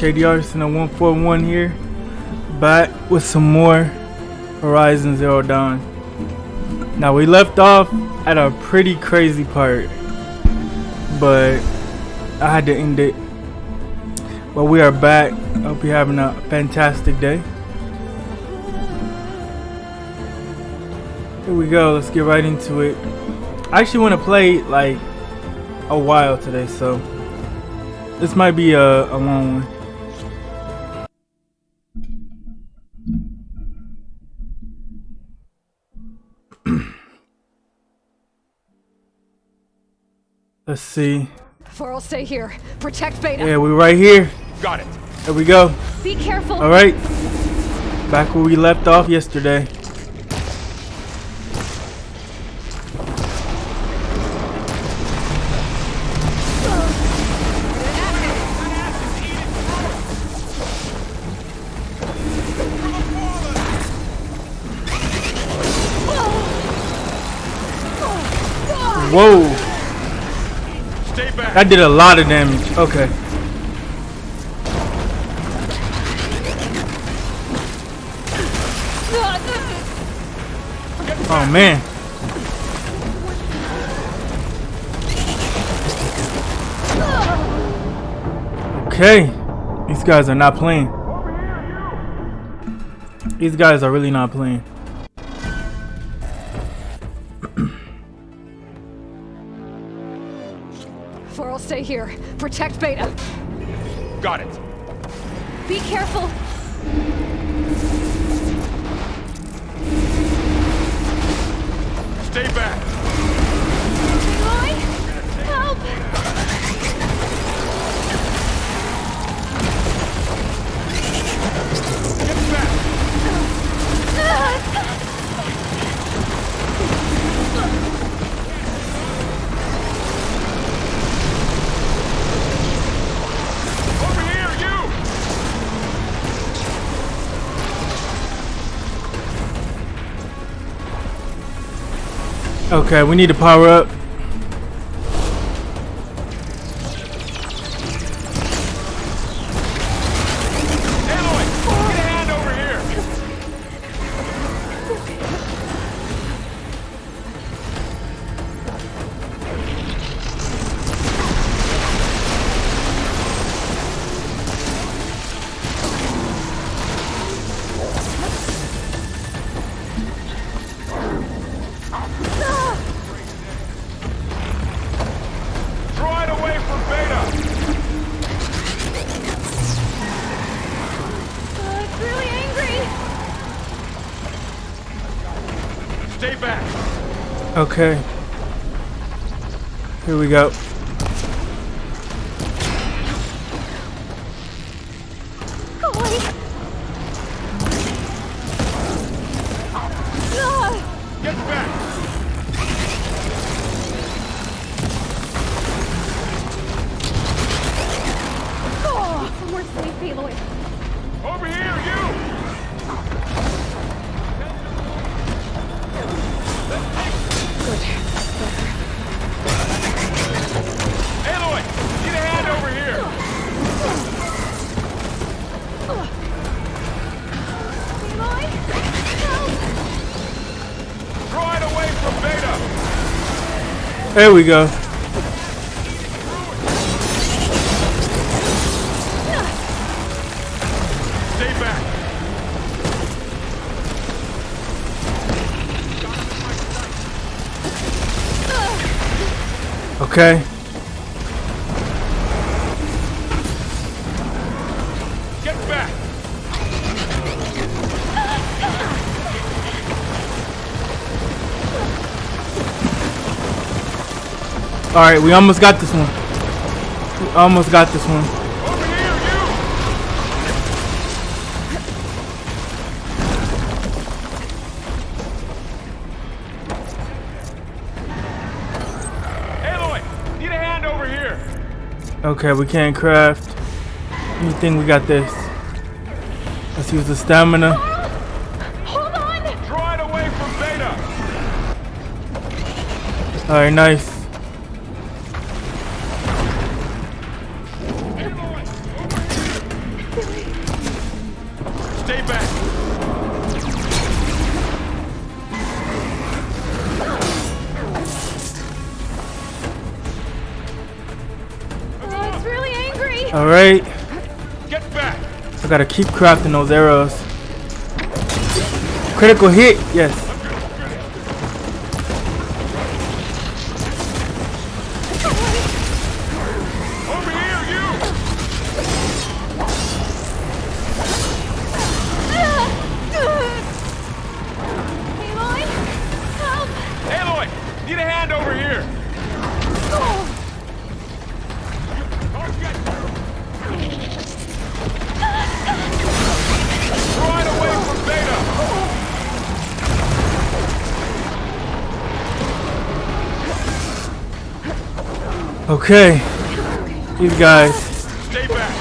KDR in a 141 here, back with some more Horizon Zero Dawn. Now we left off at a pretty crazy part, but I had to end it. But we are back. I hope you're having a fantastic day. Here we go. Let's get right into it. I actually want to play like a while today, so this might be a long one. Let's see. I'll stay here. Protect Beta. Yeah, we're right here. Got it. There we go. Be careful. All right. Back where we left off yesterday. Whoa. Stay back. That did a lot of damage. Okay. Oh man. Okay. These guys are not playing. These guys are really not playing. I'll stay here. Protect Beta. Got it. Be careful. Stay back. Boy, help! Get back. Over here, you. Okay, we need to power up. Aloy, get a hand over here. Draw it away from Beta. It's really angry. Stay back. Okay. Here we go. Boy. Get back. We're safe, Aloy. Over here, you. Aloy, get a hand over here. Aloy, help! Draw it away from Beta. There we go. Stay back. Okay. Get back. All right, we almost got this one. We almost got this one. Over here, you. Aloy, need a hand over here. Okay, we can't craft anything. We got this. Let's use the stamina. Hold on! Draw it away from Beta. All right, nice. Stay back. Oh, it's really angry. All right. Get back. I gotta keep crafting those arrows. Critical hit. Yes. Over here, you. Aloy, help! Aloy, need a hand over here. Oh, Right away from Beta. Okay. These guys. Stay back.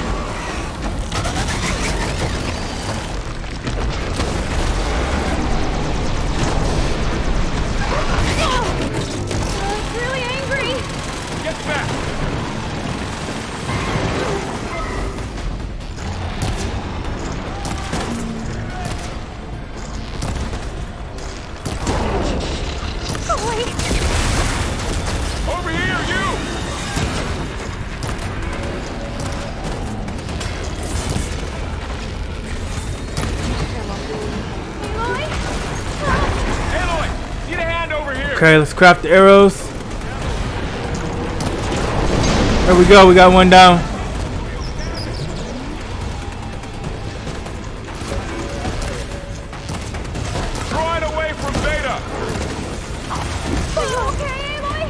it's really angry. Get back. Aloy, Over here, you. Aloy, Aloy, need a hand over here. Okay, let's craft the arrows. There we go. We got one down. Right away from Beta. are you okay, Aloy?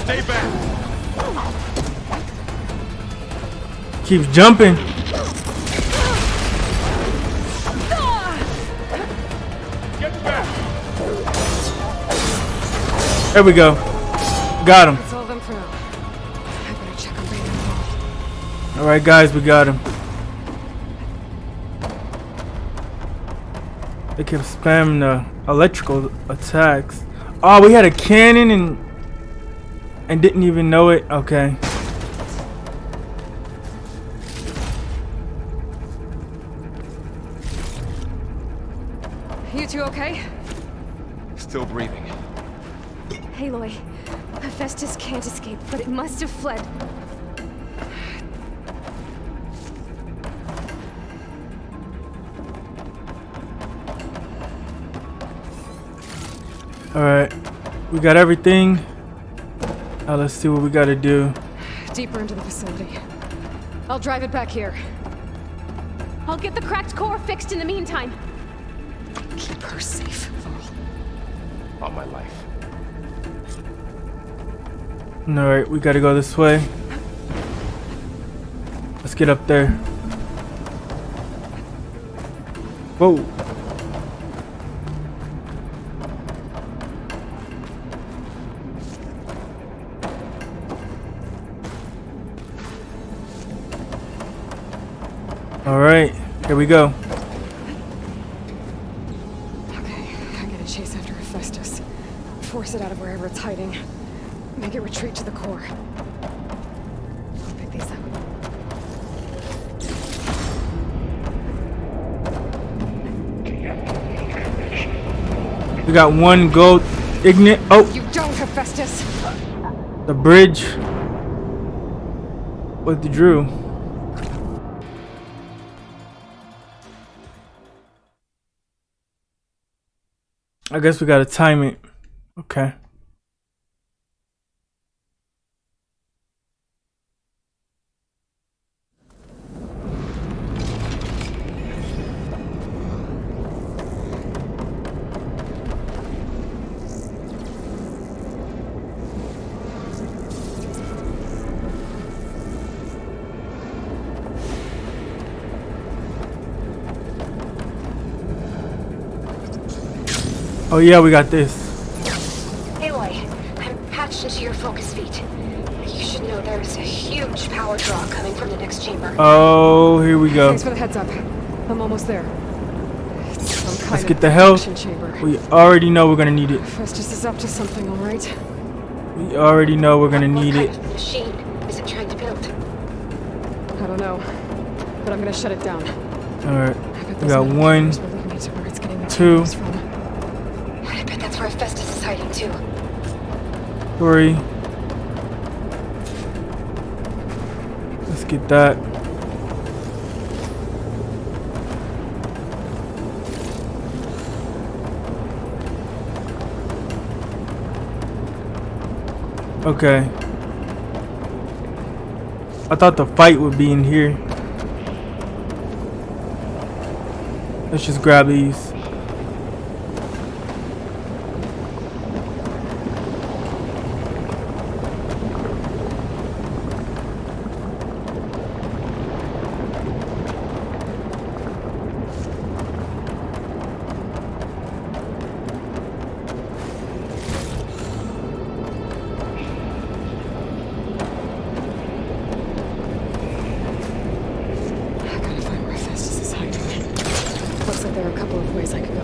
Stay back. Keeps jumping. Get back. There we go. Got him. That's all of them for now. I better check on Beta involved. All right, guys, we got him. They kept spamming the electrical attacks. Oh, we had a cannon and didn't even know it. Okay. You two okay? Still breathing. Aloy, Hephaestus can't escape, but it must have fled. All right. We got everything. Now let's see what we got to do. Deeper into the facility. I'll drive it back here. I'll get the cracked core fixed in the meantime. Keep her safe, Val. On my life. All right, we got to go this way. Let's get up there. Whoa. All right, here we go. Okay, I gotta chase after Hephaestus. Force it out of wherever it's hiding. Make it retreat to the core. I'll pick these up. We got one gold ignite. Oh, You don't, Hephaestus! the bridge withdrew. I guess we gotta time it. Okay. Oh yeah, we got this. Aloy, I'm patched into your focus feed. You should know there's a huge power draw coming from the next chamber. Oh, here we go. Thanks for the heads up. I'm almost there. It's some kind Let's of get the health. protection chamber. We already know we're gonna need it. Hephaestus is up to something, all right? We already know we're gonna need What it. kind of machine is it trying to build? I don't know, but I'm gonna shut it down. Alright. I bet We those got metal one, cameras will lead me to where it's getting the two. cameras from. I bet that's where Hephaestus is hiding too. 3. Let's get that. Okay. I thought the fight would be in here. Let's just grab these. I gotta find where Hephaestus is hiding. Looks like there are a couple of ways I could go.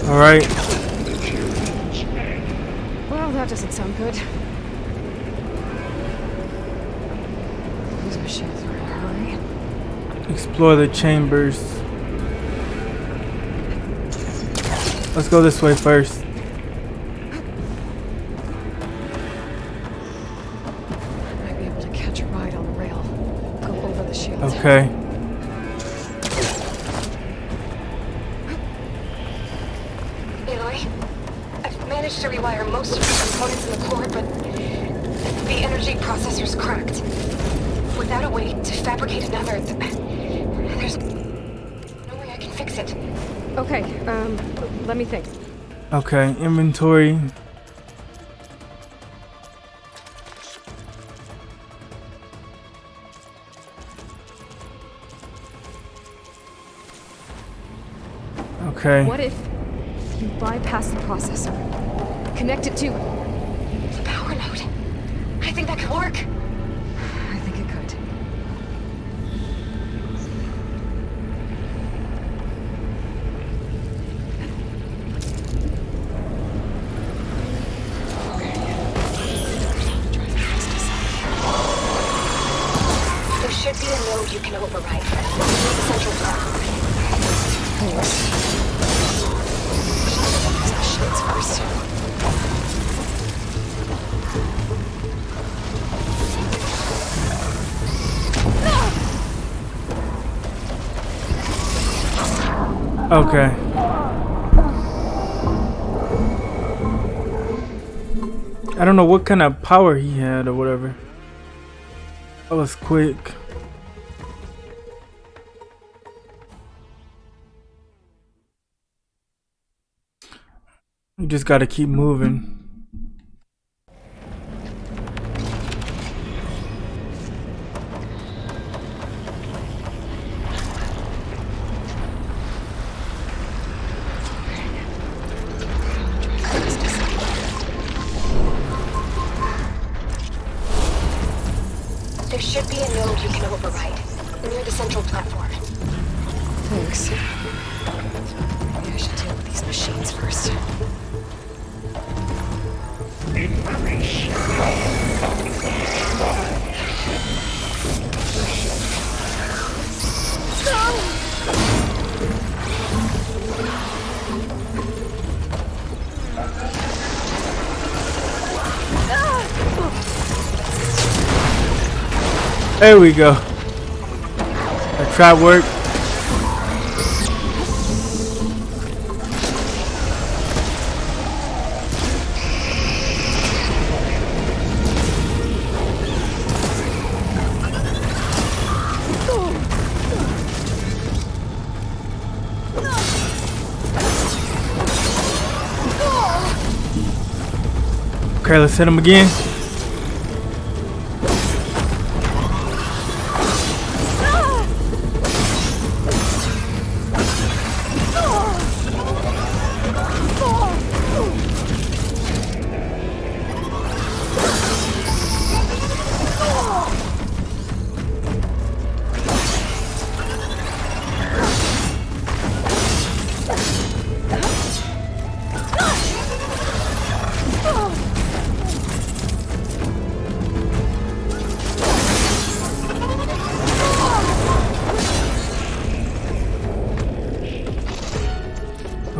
Alright. Well, that doesn't sound good. These machines are in a hurry. Explore the chambers. Let's go this way first. Might be able to catch a ride on the rail. Go over the shield. Okay. Aloy, I've managed to rewire most of the components in the core, but the energy processor's cracked. Without a way to fabricate another, there's no way I can fix it. Okay, let me think. Okay, inventory. Okay. What if you bypass the processor? Connect it to... The power node. I think that could work. I think it could. There should be a node you can override. The central platform. Thanks. Machines first. Okay. I don't know what kind of power he had or whatever. That was quick. We just gotta keep moving. There should be a node you can override near the central platform. Thanks. Maybe I should deal with these machines first. There we go. That trap worked. Okay, let's hit him again.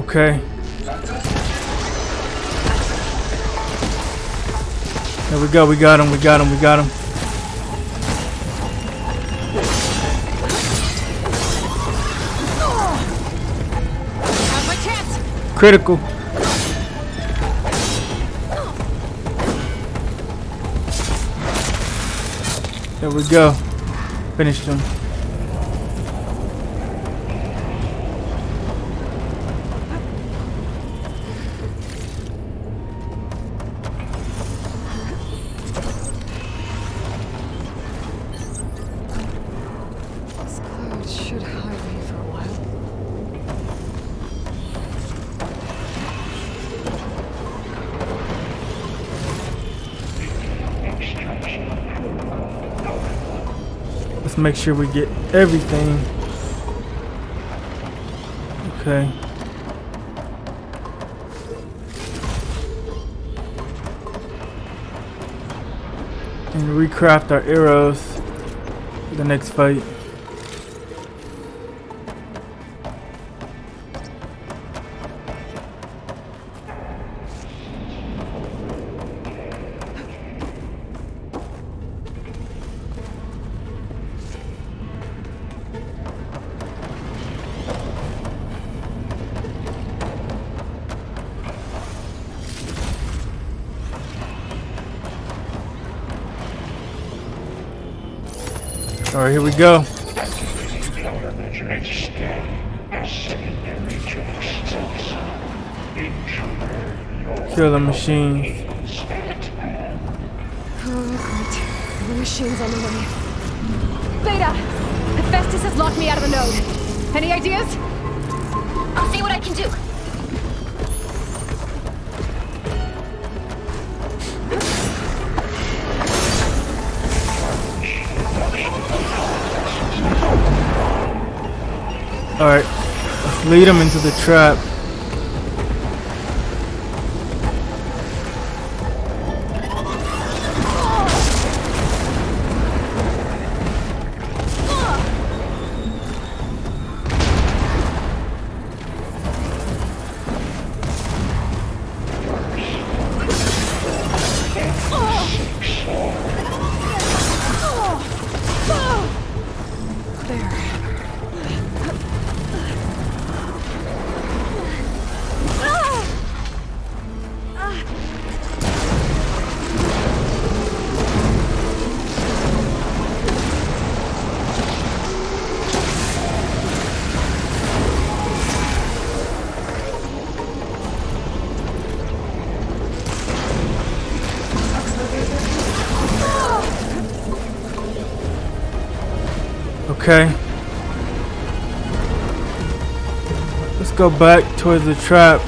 Okay. There we go. We got him. We got him. We got him. Now's my chance. Critical. There we go. Finished him. This cloud should hide me for a while. Let's make sure we get everything. Okay. And recraft our arrows for the next fight. All right, here we go. Kill the machines. Oh, great. The machine's on the way. Beta! Hephaestus has locked me out of the node. Any ideas? I'll see what I can do. Alright, let's lead him into the trap. Okay. Let's go back towards the trap.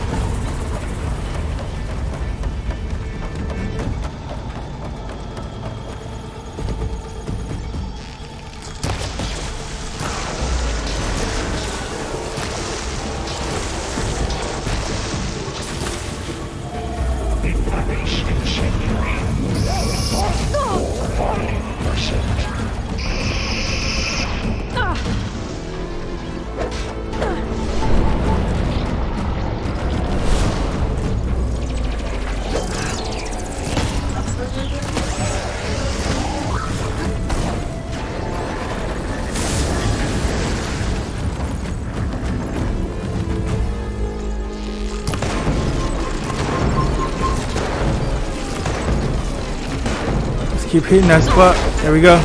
Keep hitting that spot. There we go.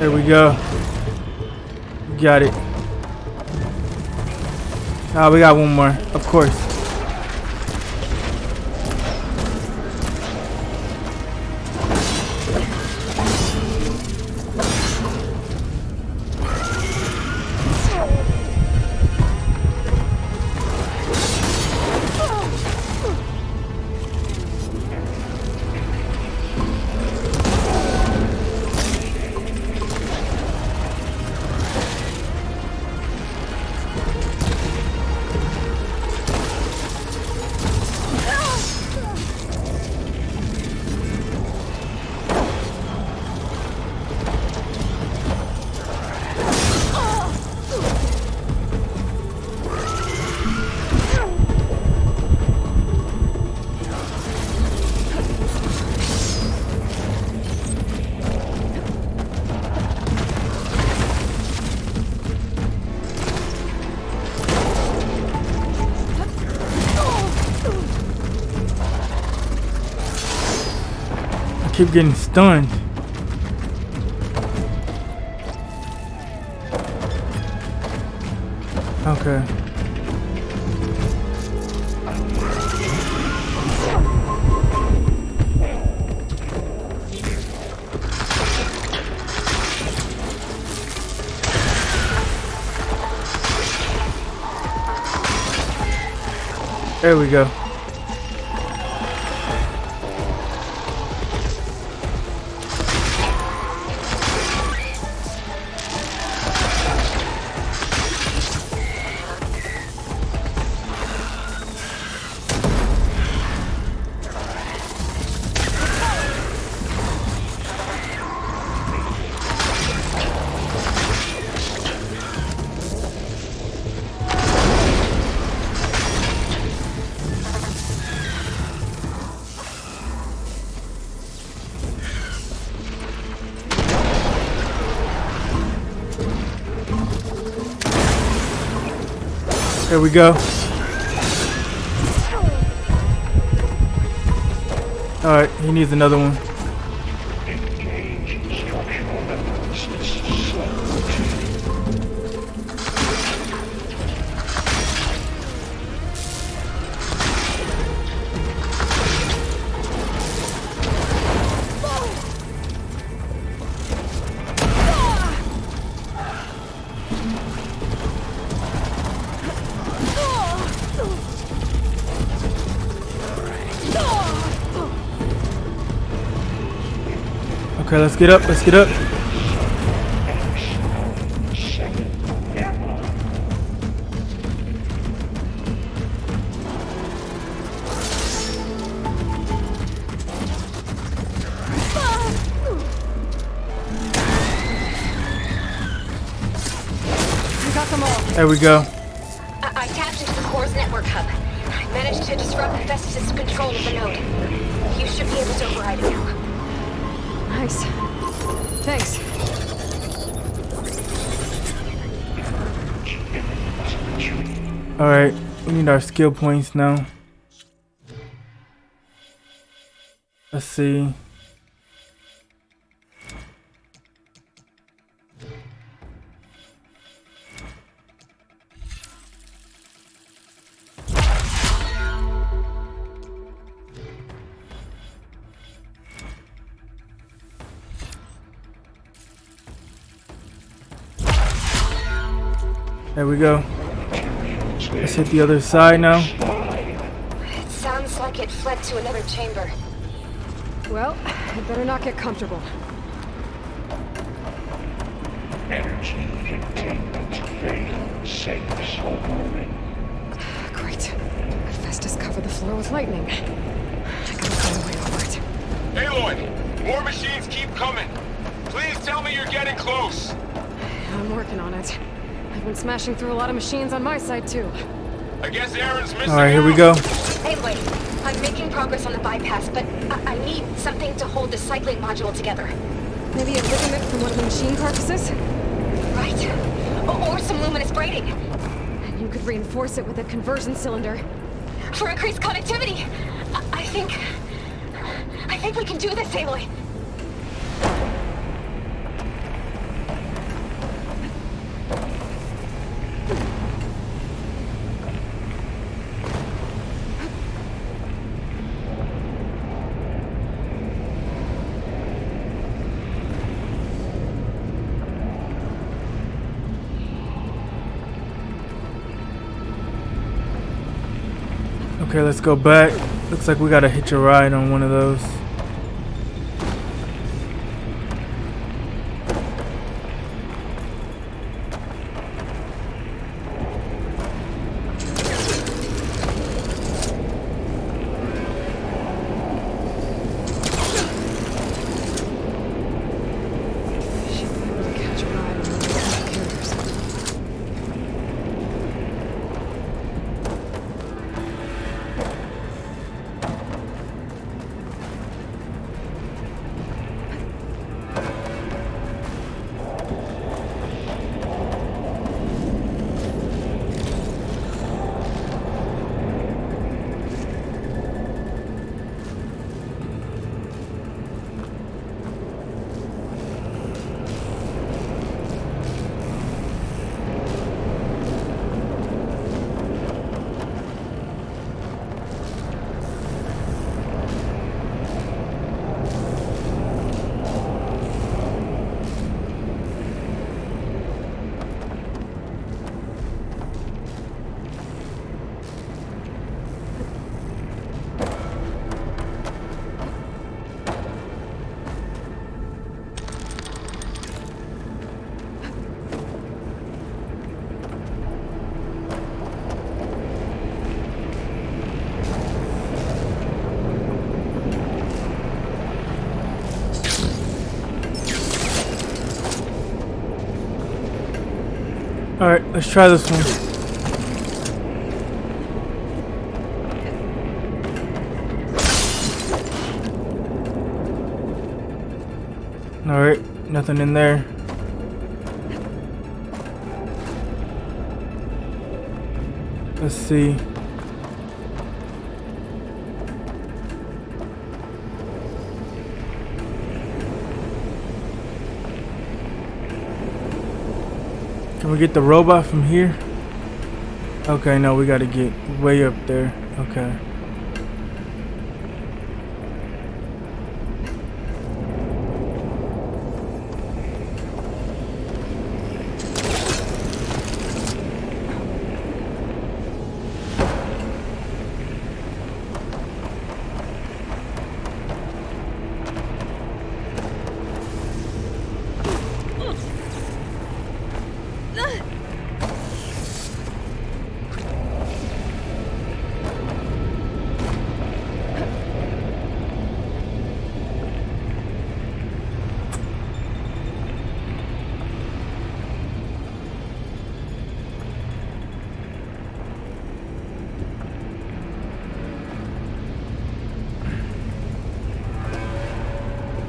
There we go. Got it. Ah, we got one more, of course. keep getting stunned. Okay. There we go. There we go. Alright, he needs another one. Okay, let's get up, let's get up. There we go. I tapped into the core's network hub. I managed to disrupt Hephaestus' control of the node. You should be able to override it now. Nice. Thanks. Alright, we need our skill points now. Let's see. There we go. Let's hit the other side now. It sounds like it fled to another chamber. Well, I better not get comfortable. Energy containment failed. Safe hovering. Great. Hephaestus covered the floor with lightning. I gotta find a way over it. Aloy, more machines keep coming. Please tell me you're getting close. I'm working on it. I've been smashing through a lot of machines on my side, too. I guess Aaron's missing. Alright, here we out. go. Anyway, I'm making progress on the bypass, but I need something to hold the cycling module together. Maybe a ligament from one of the machine carcasses? Right. Or some luminous braiding. And you could reinforce it with a conversion cylinder. For increased connectivity. I think we can do this, Aloy. Okay, let's go back. Looks like we gotta hitch a ride on one of those. Should be able to catch a ride on one of those carriers. Alright, let's try this one. Alright, nothing in there. Let's see. Can we get the robot from here? Okay, no, we gotta get way up there. Okay.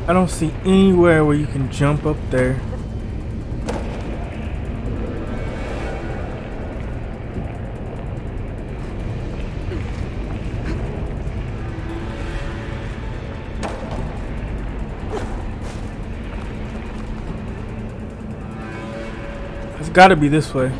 I don't see anywhere where you can jump up there. It's gotta be this way.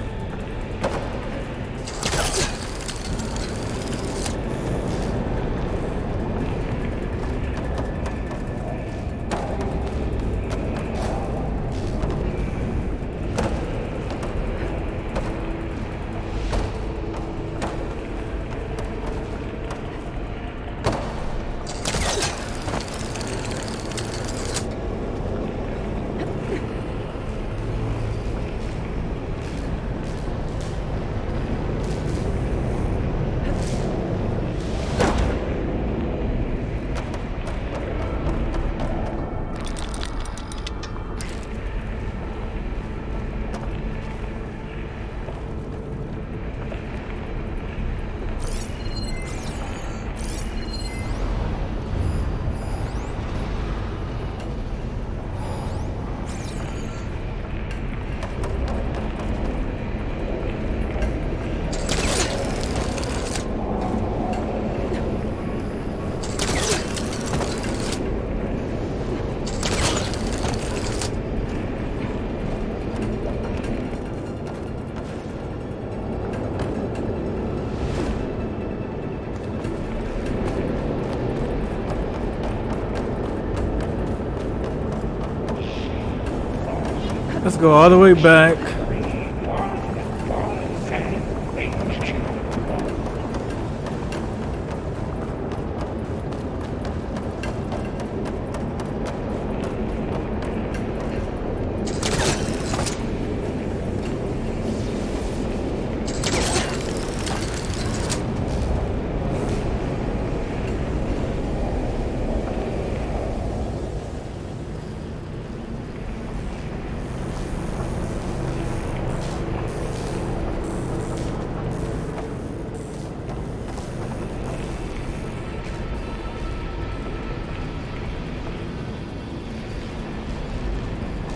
Let's go all the way back.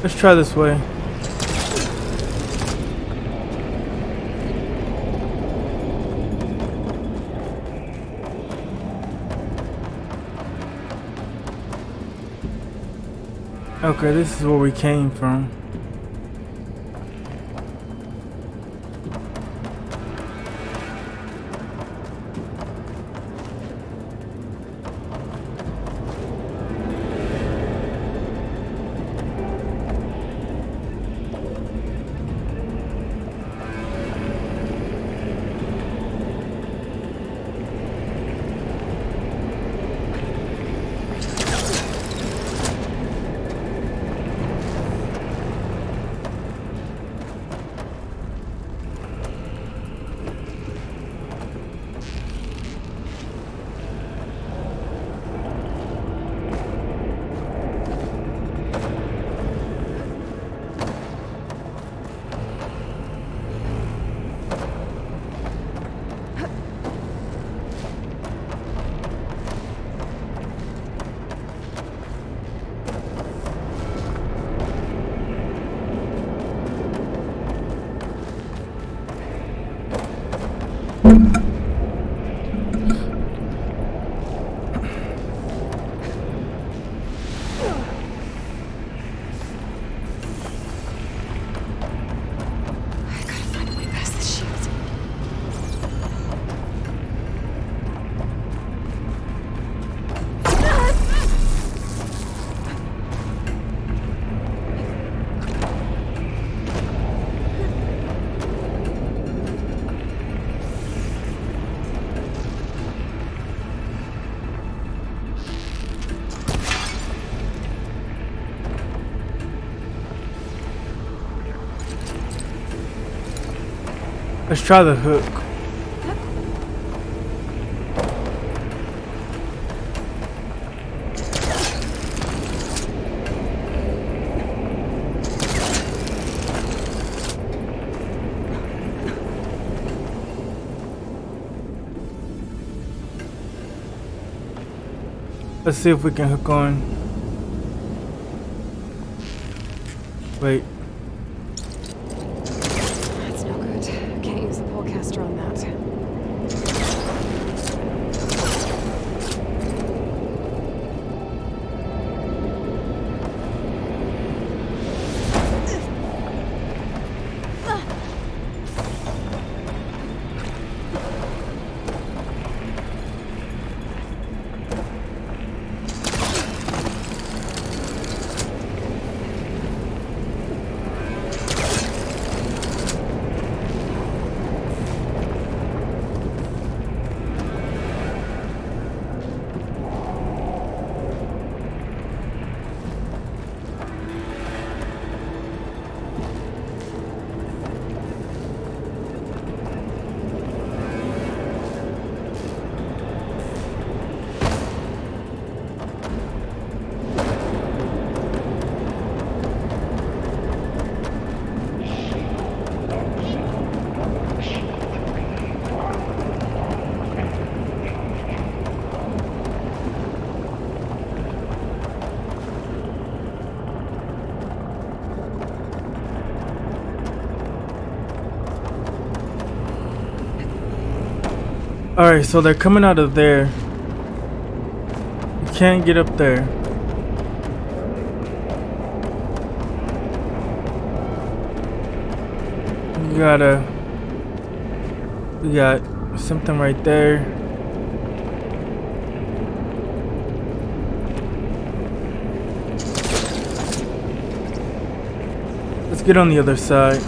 Let's try this way. Okay, this is where we came from. gotta find a way past this shield. Let's try the hook. Let's see if we can hook on. Wait. That's no good. Can't use the polecaster on that. Alright, so they're coming out of there. You can't get up there. We got something right there. Let's get on the other side.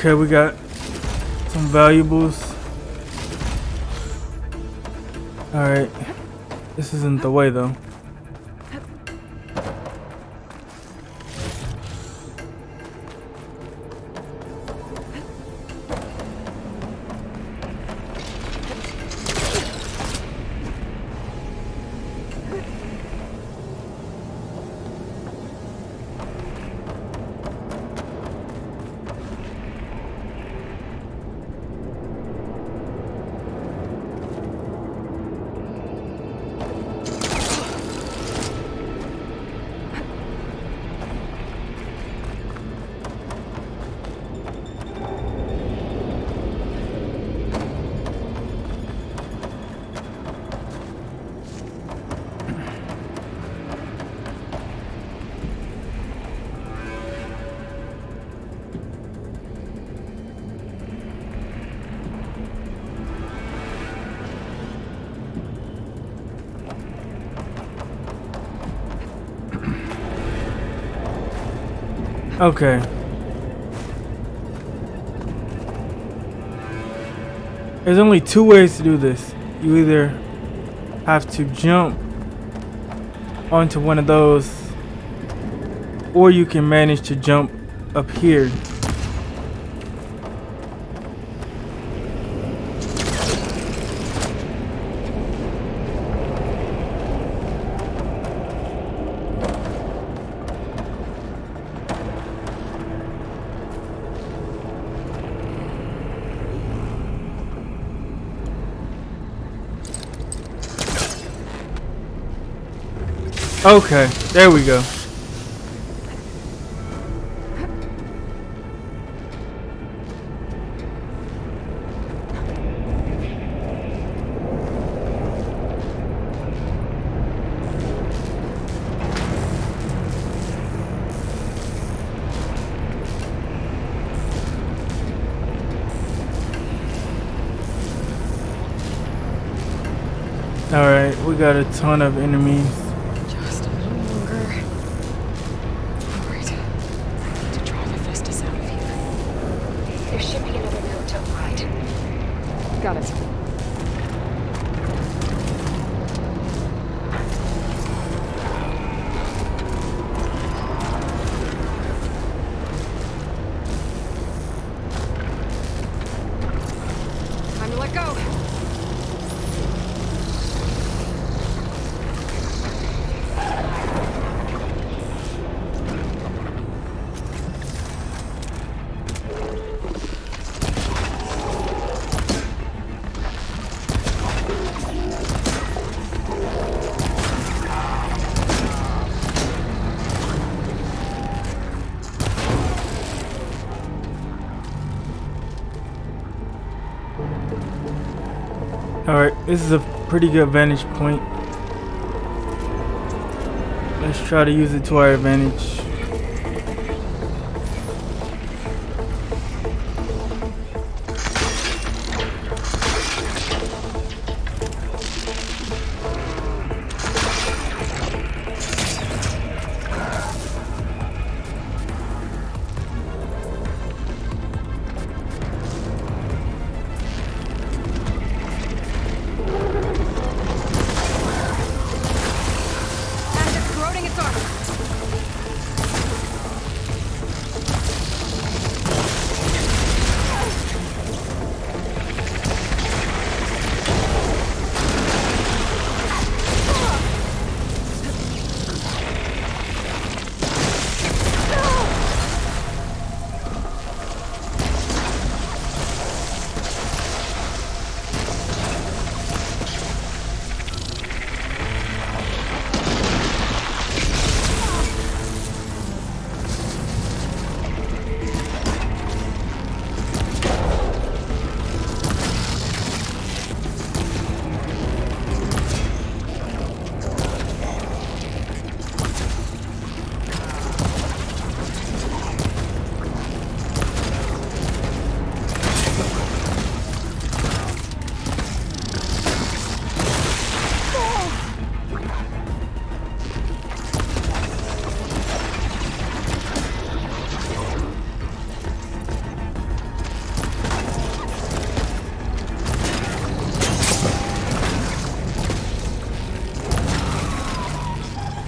Okay, we got some valuables. Alright. This isn't the way though. Okay. There's only two ways to do this. You either have to jump onto one of those, or you can manage to jump up here Okay, there we go. Alright, we got a ton of enemies. Just a little longer. Alright. I need to drive Hephaestus out of here. There should be another route to the right. Got it. Time to let go. Alright, this is a pretty good vantage point. Let's try to use it to our advantage. It's corroding its armor.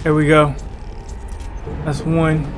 There we go. That's one.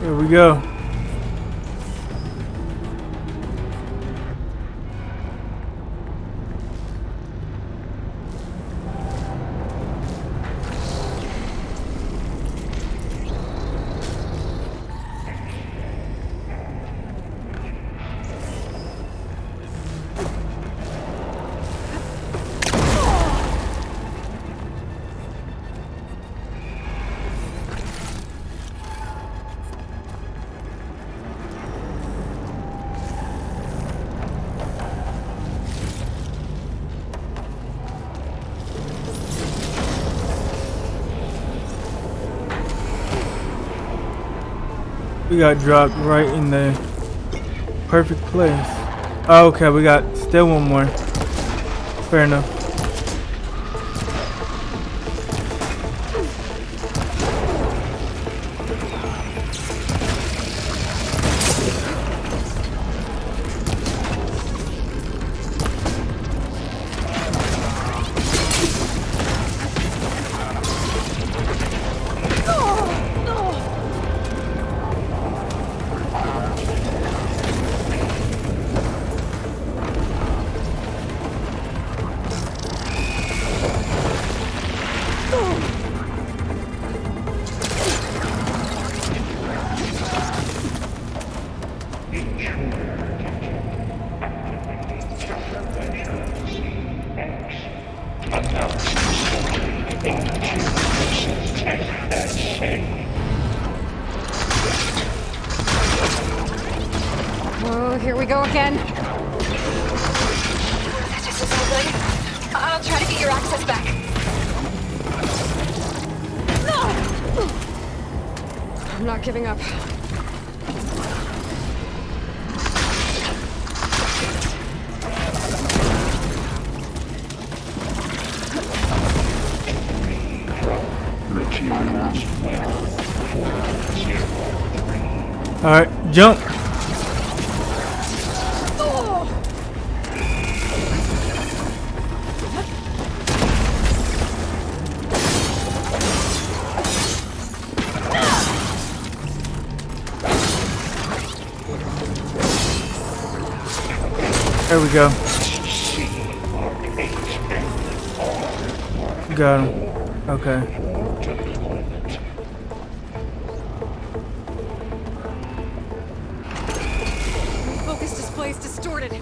Here we go. We got dropped right in the perfect place. Oh, okay, we got still one more. Fair enough. Oh, here we go again. That just isn't good. I'll try to get your access back. I'm not giving up. Alright, jump. There we go. Got him. Okay. Focus display's distorted.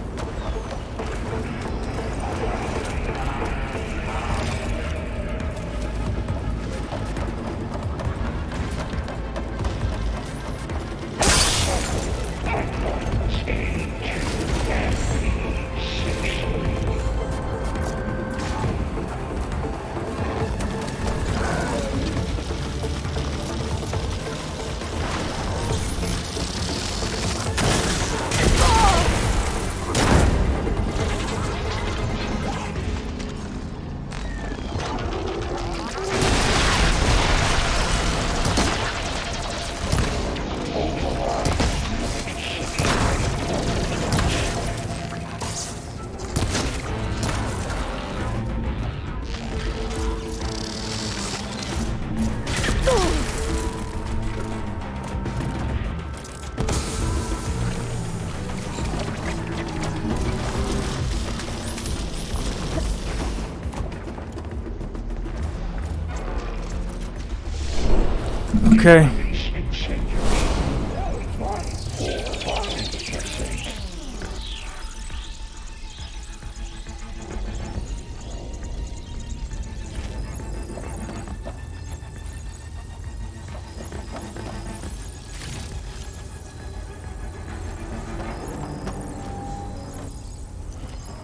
Okay.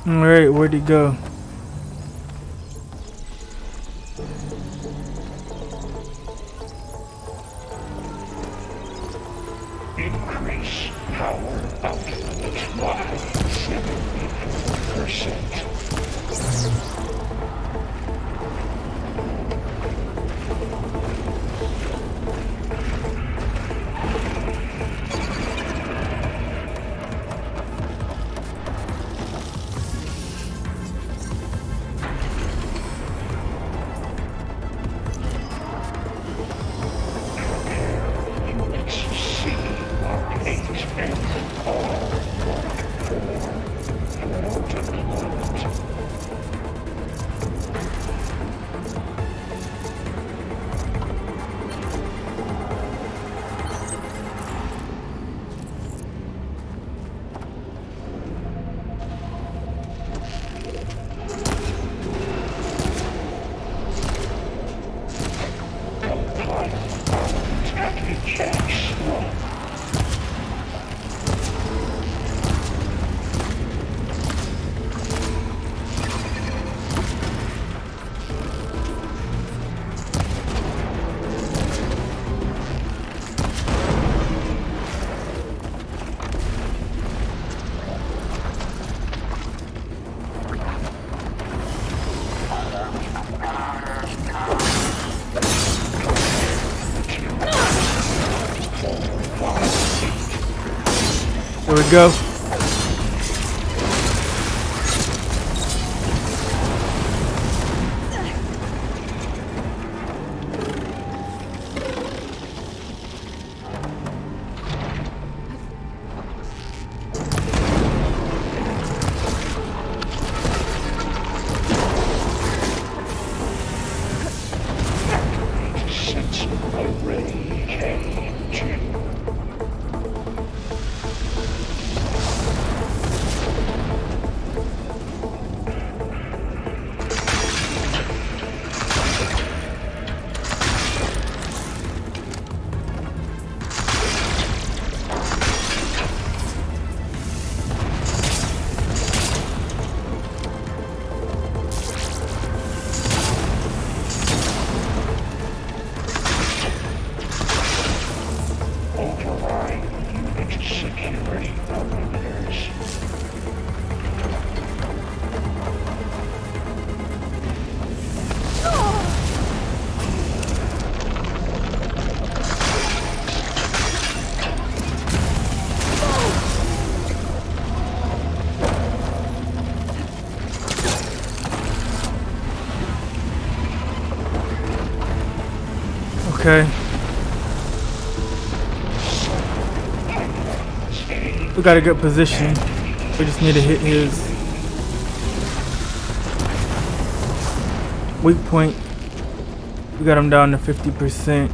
Alright, where'd he go? Increase power output by 74%. There we go. Since already came to. Override unit security parameters. Okay. We got a good position. We just need to hit his weak point. We got him down to 50%.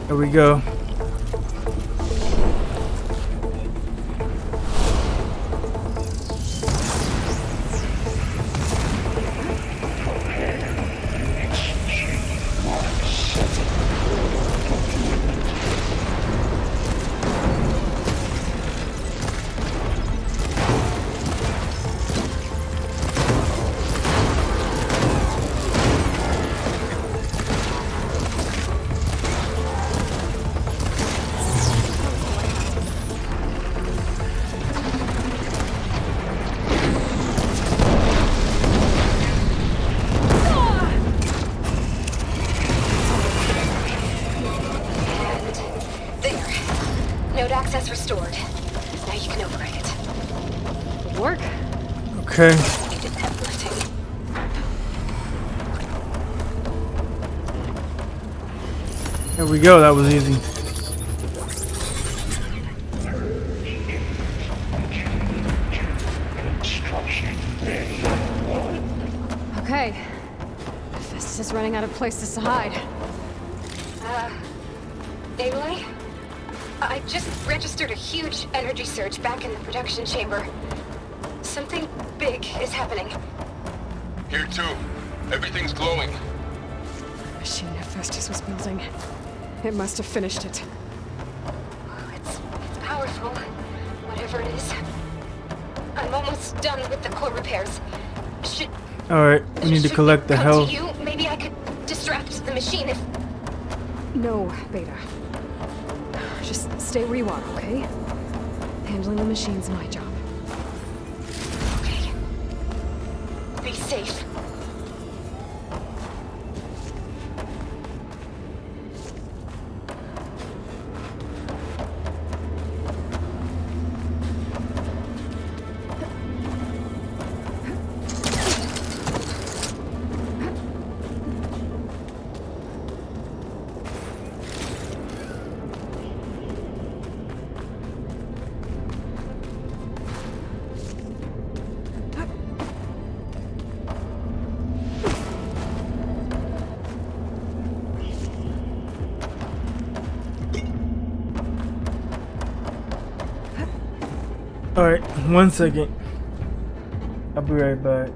There we go. Node access restored. Now you can override it. Good work. Okay. You did that lifting. There we go. That was easy. Construction ready. Okay. Festus is running out of places to hide. Aloy? I just registered a huge energy surge back in the production chamber. Something big is happening. Here too. Everything's glowing. The machine Festus was building. It must have finished it. It's powerful, whatever it is. I'm almost done with the core repairs. Should All right. We need to should collect the come health. to you? Maybe I could distract the machine if... No, Beta. Just stay where you are, okay? Handling the machine's my job. Okay. Be safe. All right. 1 second. I'll be right back.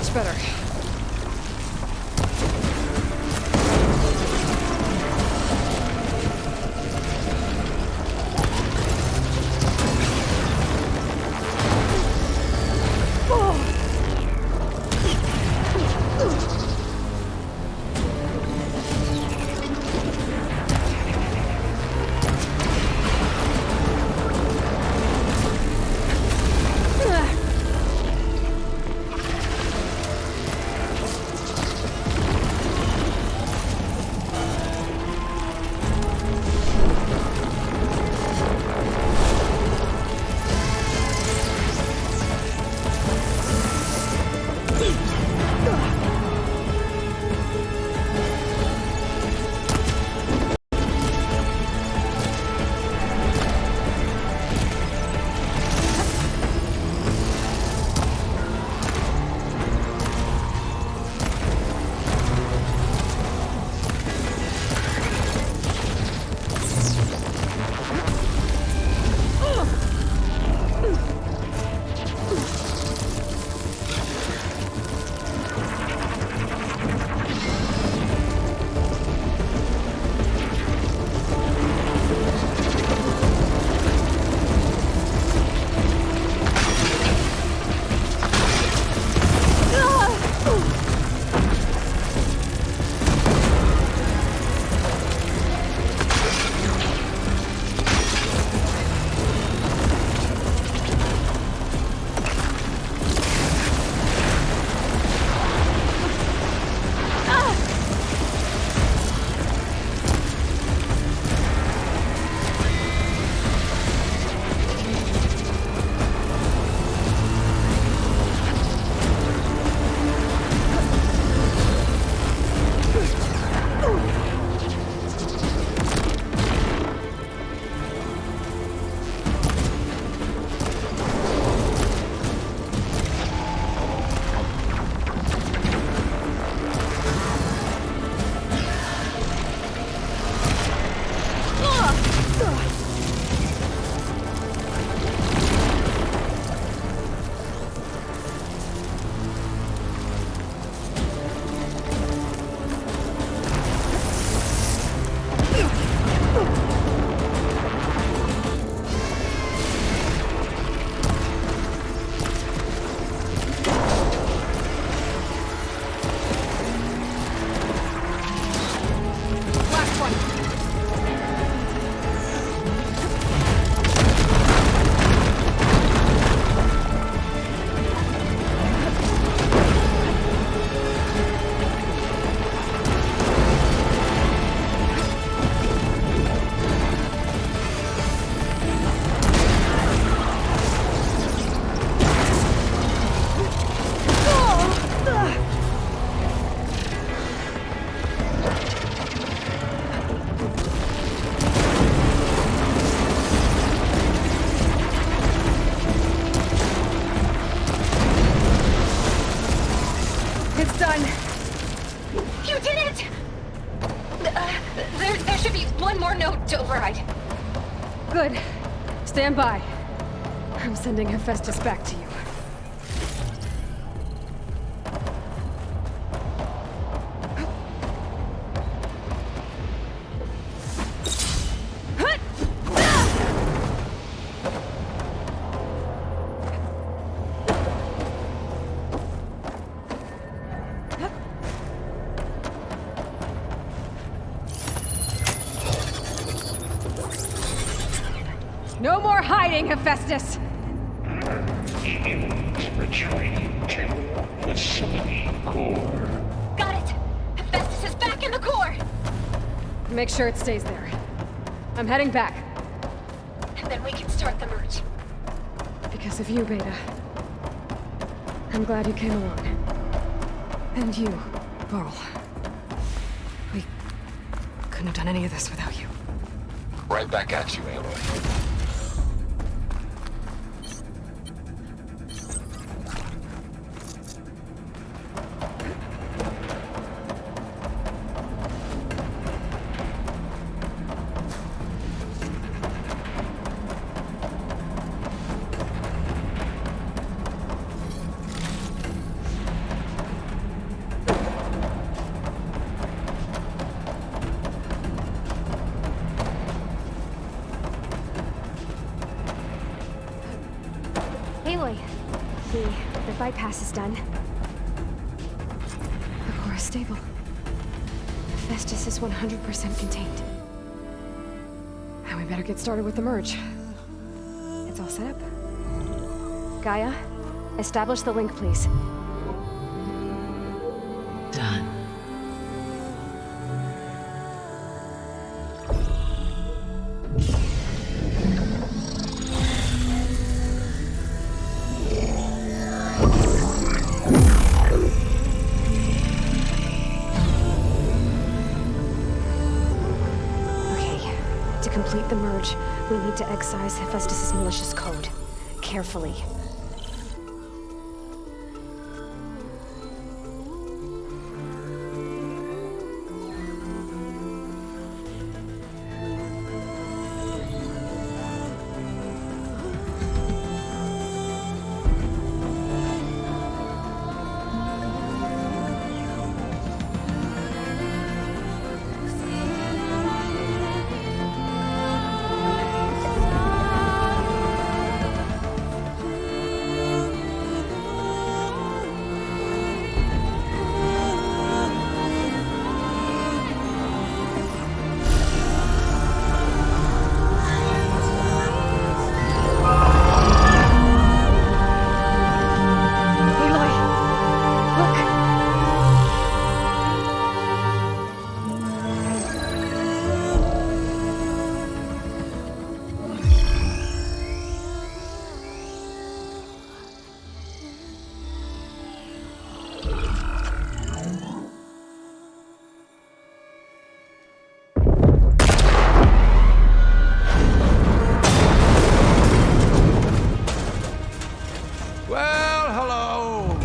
Much better. Good. Stand by. I'm sending Hephaestus back to you. No more hiding, Hephaestus! Humans retreating to facility core. Got it! Hephaestus is back in the core! Make sure it stays there. I'm heading back. And then we can start the merge. Because of you, Beta. I'm glad you came along. And you, Varl. We couldn't have done any of this without you. Right back at you, Aloy. bypass is done. The core is stable. Hephaestus is 100% contained. And we better get started with the merge. It's all set up. Gaia, establish the link, please. Done. Okay, to complete the merge, we need to excise Hephaestus' malicious code. Carefully.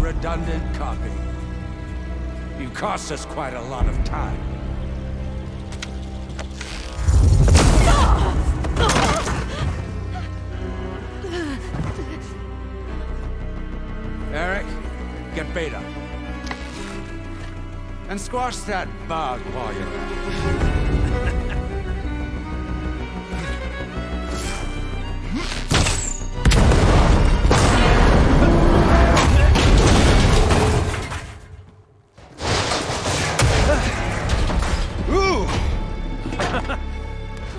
Redundant copy. You cost us quite a lot of time. Eric, get Beta. And squash that bug while you're at it.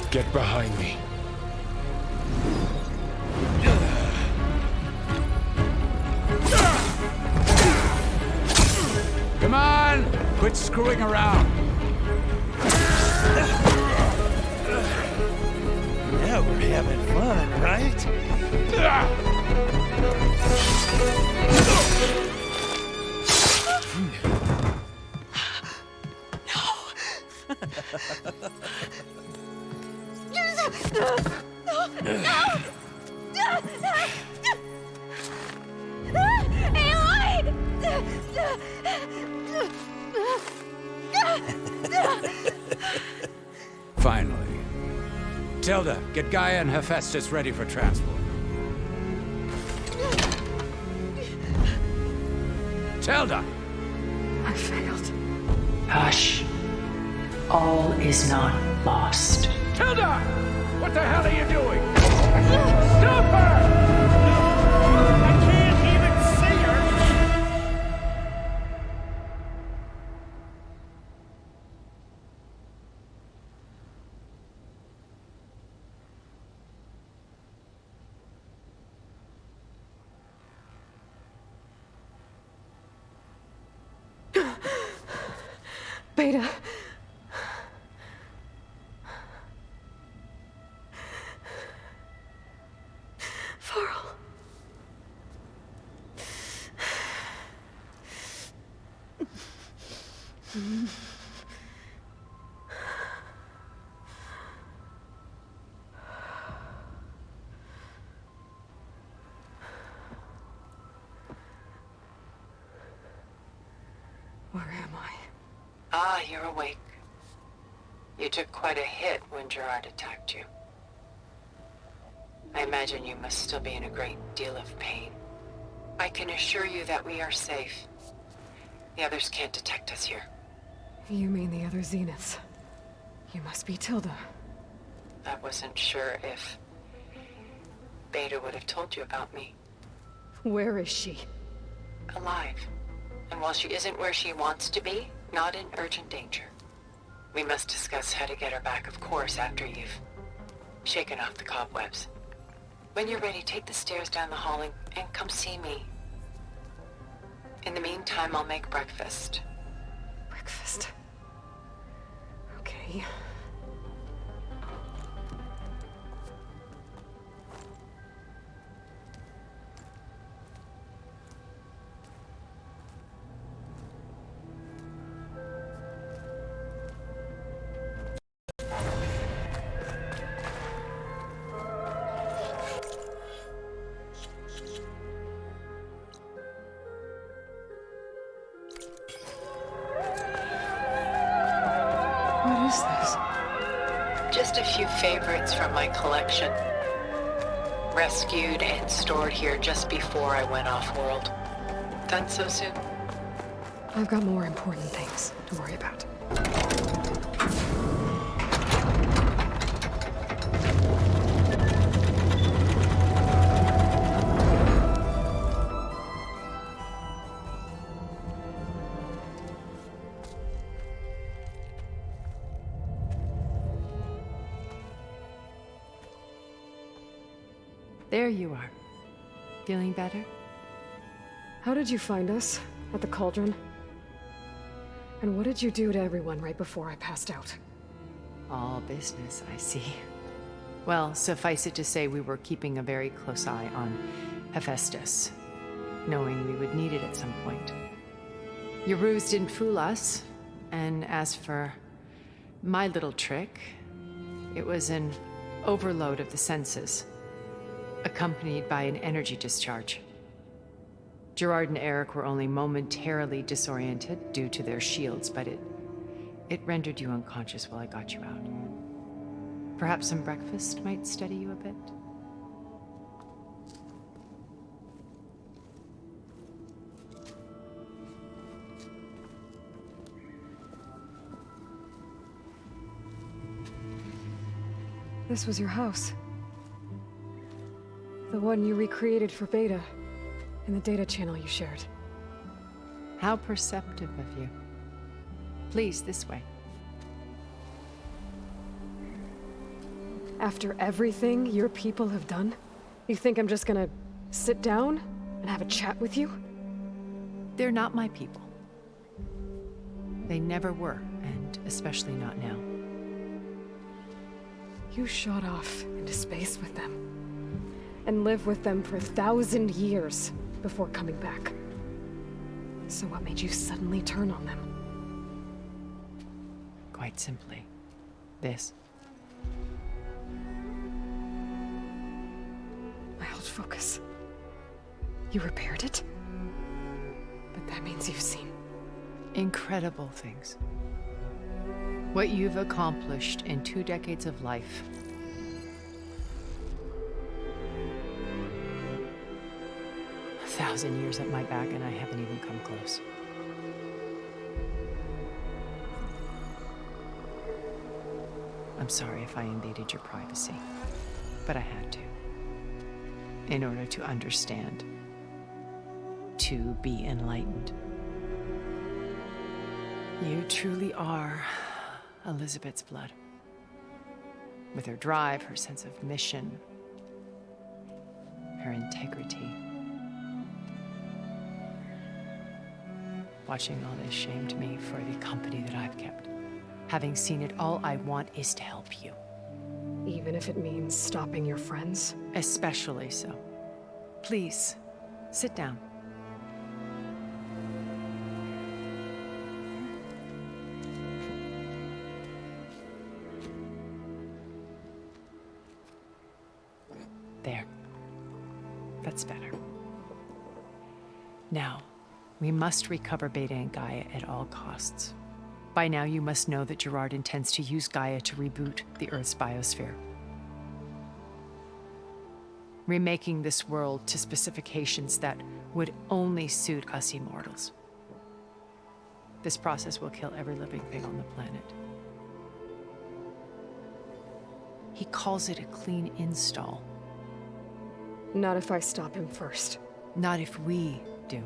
Get behind me. Come on! Quit screwing around. Now we're having fun, right? Finally. Tilda, get Gaia and Hephaestus ready for transport. Tilda! I failed. Hush. All is not lost. Tilda! What the hell are you doing? Stop her! I can't even see her! Beta. Varl. Where am I? Ah, you're awake. You took quite a hit when Gerard attacked you. I imagine you must still be in a great deal of pain. I can assure you that we are safe. The others can't detect us here. You mean the other Zeniths? You must be Tilda. I wasn't sure if Beta would have told you about me. Where is she? alive. And while she isn't where she wants to be, not in urgent danger. We must discuss how to get her back, of course, after you've shaken off the cobwebs. When you're ready, take the stairs down the hall and come see me. In the meantime, I'll make breakfast. Breakfast. Okay. What is this? Just a few favorites from my collection. Rescued and stored here just before I went off-world. Done so soon? I've got more important things to worry about. There you are. Feeling better? How did you find us? At the cauldron? And what did you do to everyone right before I passed out? All business, I see. Well, suffice it to say we were keeping a very close eye on Hephaestus, knowing we would need it at some point. Your ruse didn't fool us, and as for my little trick, it was an overload of the senses, accompanied by an energy discharge. Gerard and Eric were only momentarily disoriented due to their shields, but it rendered you unconscious while I got you out. Perhaps some breakfast might steady you a bit? This was your house. The one you recreated for Beta, in the data channel you shared. How perceptive of you. Please, this way. After everything your people have done, you think I'm just gonna sit down and have a chat with you? They're not my people. They never were, and especially not now. You shot off into space with them, and lived with them for 1,000 years before coming back. So what made you suddenly turn on them? Quite simply, this. My old focus. You repaired it? But that means you've seen incredible things. What you've accomplished in 2 decades of life. A 1,000 years at my back and I haven't even come close. I'm sorry if I invaded your privacy, but I had to. In order to understand. To be enlightened. You truly are Elizabeth's blood. With her drive, her sense of mission, her integrity. Watching all this shamed me for the company that I've kept. Having seen it, all I want is to help you. even if it means stopping your friends? Especially so. Please, sit down. There. That's better. Now, we must recover Beta and Gaia at all costs. By now, you must know that Gerard intends to use Gaia to reboot the Earth's biosphere. Remaking this world to specifications that would only suit us immortals. This process will kill every living thing on the planet. He calls it a clean install. Not if I stop him first. Not if we do.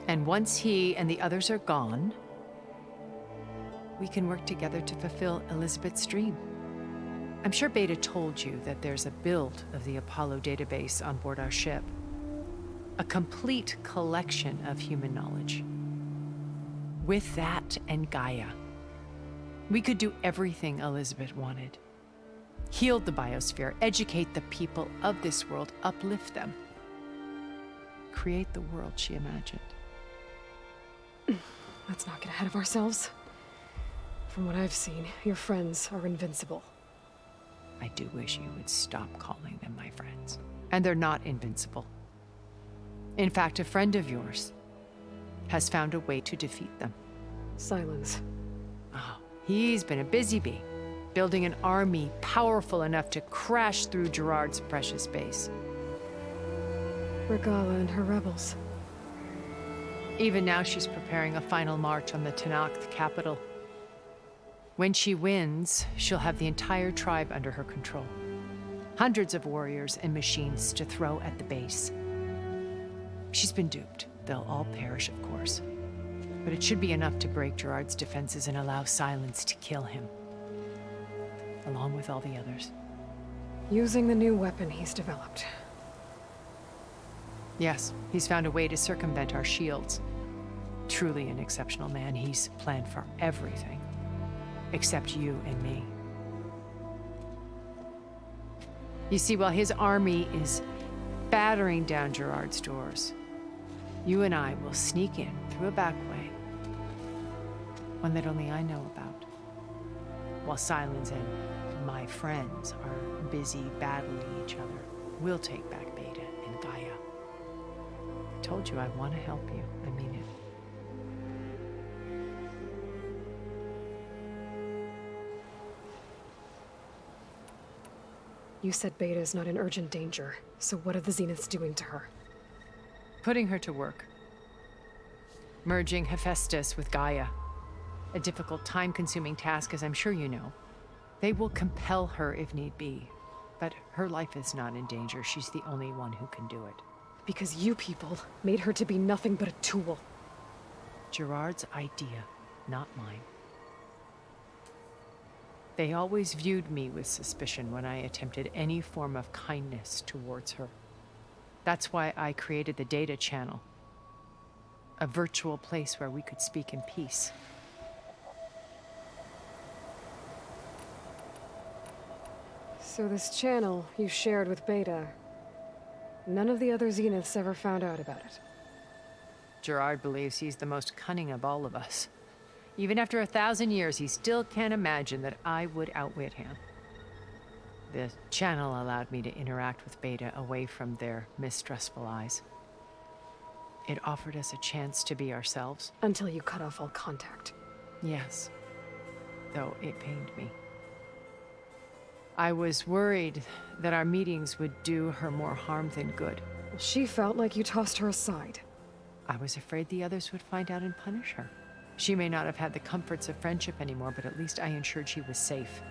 And once he and the others are gone, we can work together to fulfill Elizabeth's dream. I'm sure Beta told you that there's a build of the Apollo database on board our ship. A complete collection of human knowledge. With that and Gaia, we could do everything Elizabeth wanted. Heal the biosphere, educate the people of this world, uplift them. Create the world she imagined. Let's not get ahead of ourselves. From what I've seen, your friends are invincible. I do wish you would stop calling them my friends. And they're not invincible. In fact, a friend of yours has found a way to defeat them. Silence. Oh, he's been a busy bee, building an army powerful enough to crash through Gerard's precious base. Regala and her rebels. Even now, she's preparing a final march on the Tenakth capital. When she wins, she'll have the entire tribe under her control. Hundreds of warriors and machines to throw at the base. She's been duped. They'll all perish, of course. But it should be enough to break Gerard's defenses and allow Silence to kill him. Along with all the others. Using the new weapon he's developed. Yes, he's found a way to circumvent our shields. Truly an exceptional man. He's planned for everything. Except you and me. You see, while his army is battering down Gerard's doors, you and I will sneak in through a back way. One that only I know about. While Silence and my friends are busy battling each other, we'll take back Beta and Gaia. I told you I want to help you. I mean it. You said Beta is not in urgent danger, so what are the Zeniths doing to her? Putting her to work. Merging Hephaestus with Gaia. A difficult, time-consuming task, as I'm sure you know. They will compel her if need be. But her life is not in danger. She's the only one who can do it. Because you people made her to be nothing but a tool. Gerard's idea, not mine. They always viewed me with suspicion when I attempted any form of kindness towards her. That's why I created the data channel. A virtual place where we could speak in peace. So this channel you shared with Beta, none of the other Zeniths ever found out about it? Gerard believes he's the most cunning of all of us. Even after 1,000 years, he still can't imagine that I would outwit him. The channel allowed me to interact with Beta away from their mistrustful eyes. It offered us a chance to be ourselves. Until you cut off all contact. Yes, though it pained me. I was worried that our meetings would do her more harm than good. She felt like you tossed her aside. I was afraid the others would find out and punish her. She may not have had the comforts of friendship anymore, but at least I ensured she was safe.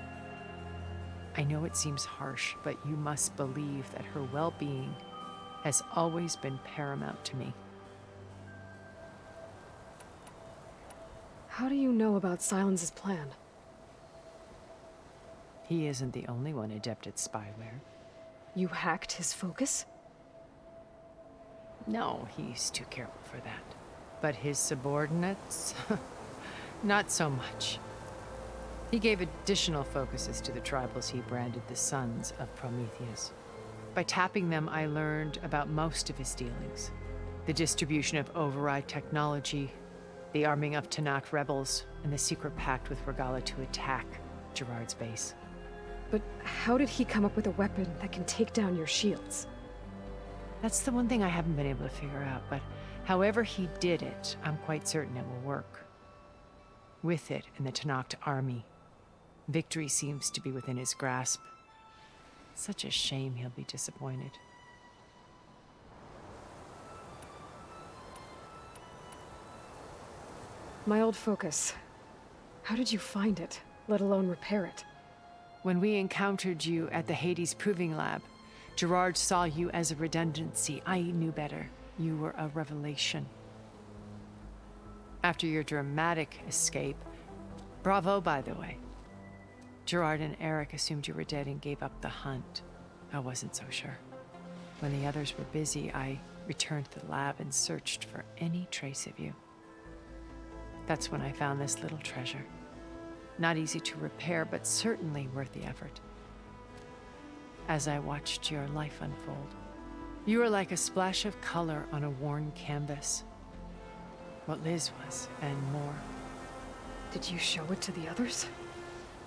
I know it seems harsh, but you must believe that her well-being has always been paramount to me. How do you know about Silence's plan? He isn't the only one adept at spyware. You hacked his focus? No, he's too careful for that. But his subordinates? Not so much. He gave additional focuses to the tribals he branded the Sons of Prometheus. By tapping them, I learned about most of his dealings. The distribution of override technology, the arming of Tenakth rebels, and the secret pact with Regala to attack Gerard's base. But how did he come up with a weapon that can take down your shields? That's the one thing I haven't been able to figure out, but however he did it, I'm quite certain it will work. With it and the Tenakth army, victory seems to be within his grasp. Such a shame he'll be disappointed. My old focus. How did you find it, let alone repair it? When we encountered you at the Hades Proving Lab, Gerard saw you as a redundancy. I knew better. You were a revelation. After your dramatic escape, bravo, by the way. Gerard and Eric assumed you were dead and gave up the hunt. I wasn't so sure. When the others were busy, I returned to the lab and searched for any trace of you. That's when I found this little treasure. Not easy to repair, but certainly worth the effort. As I watched your life unfold, you were like a splash of color on a worn canvas. What Liz was, and more. Did you show it to the others?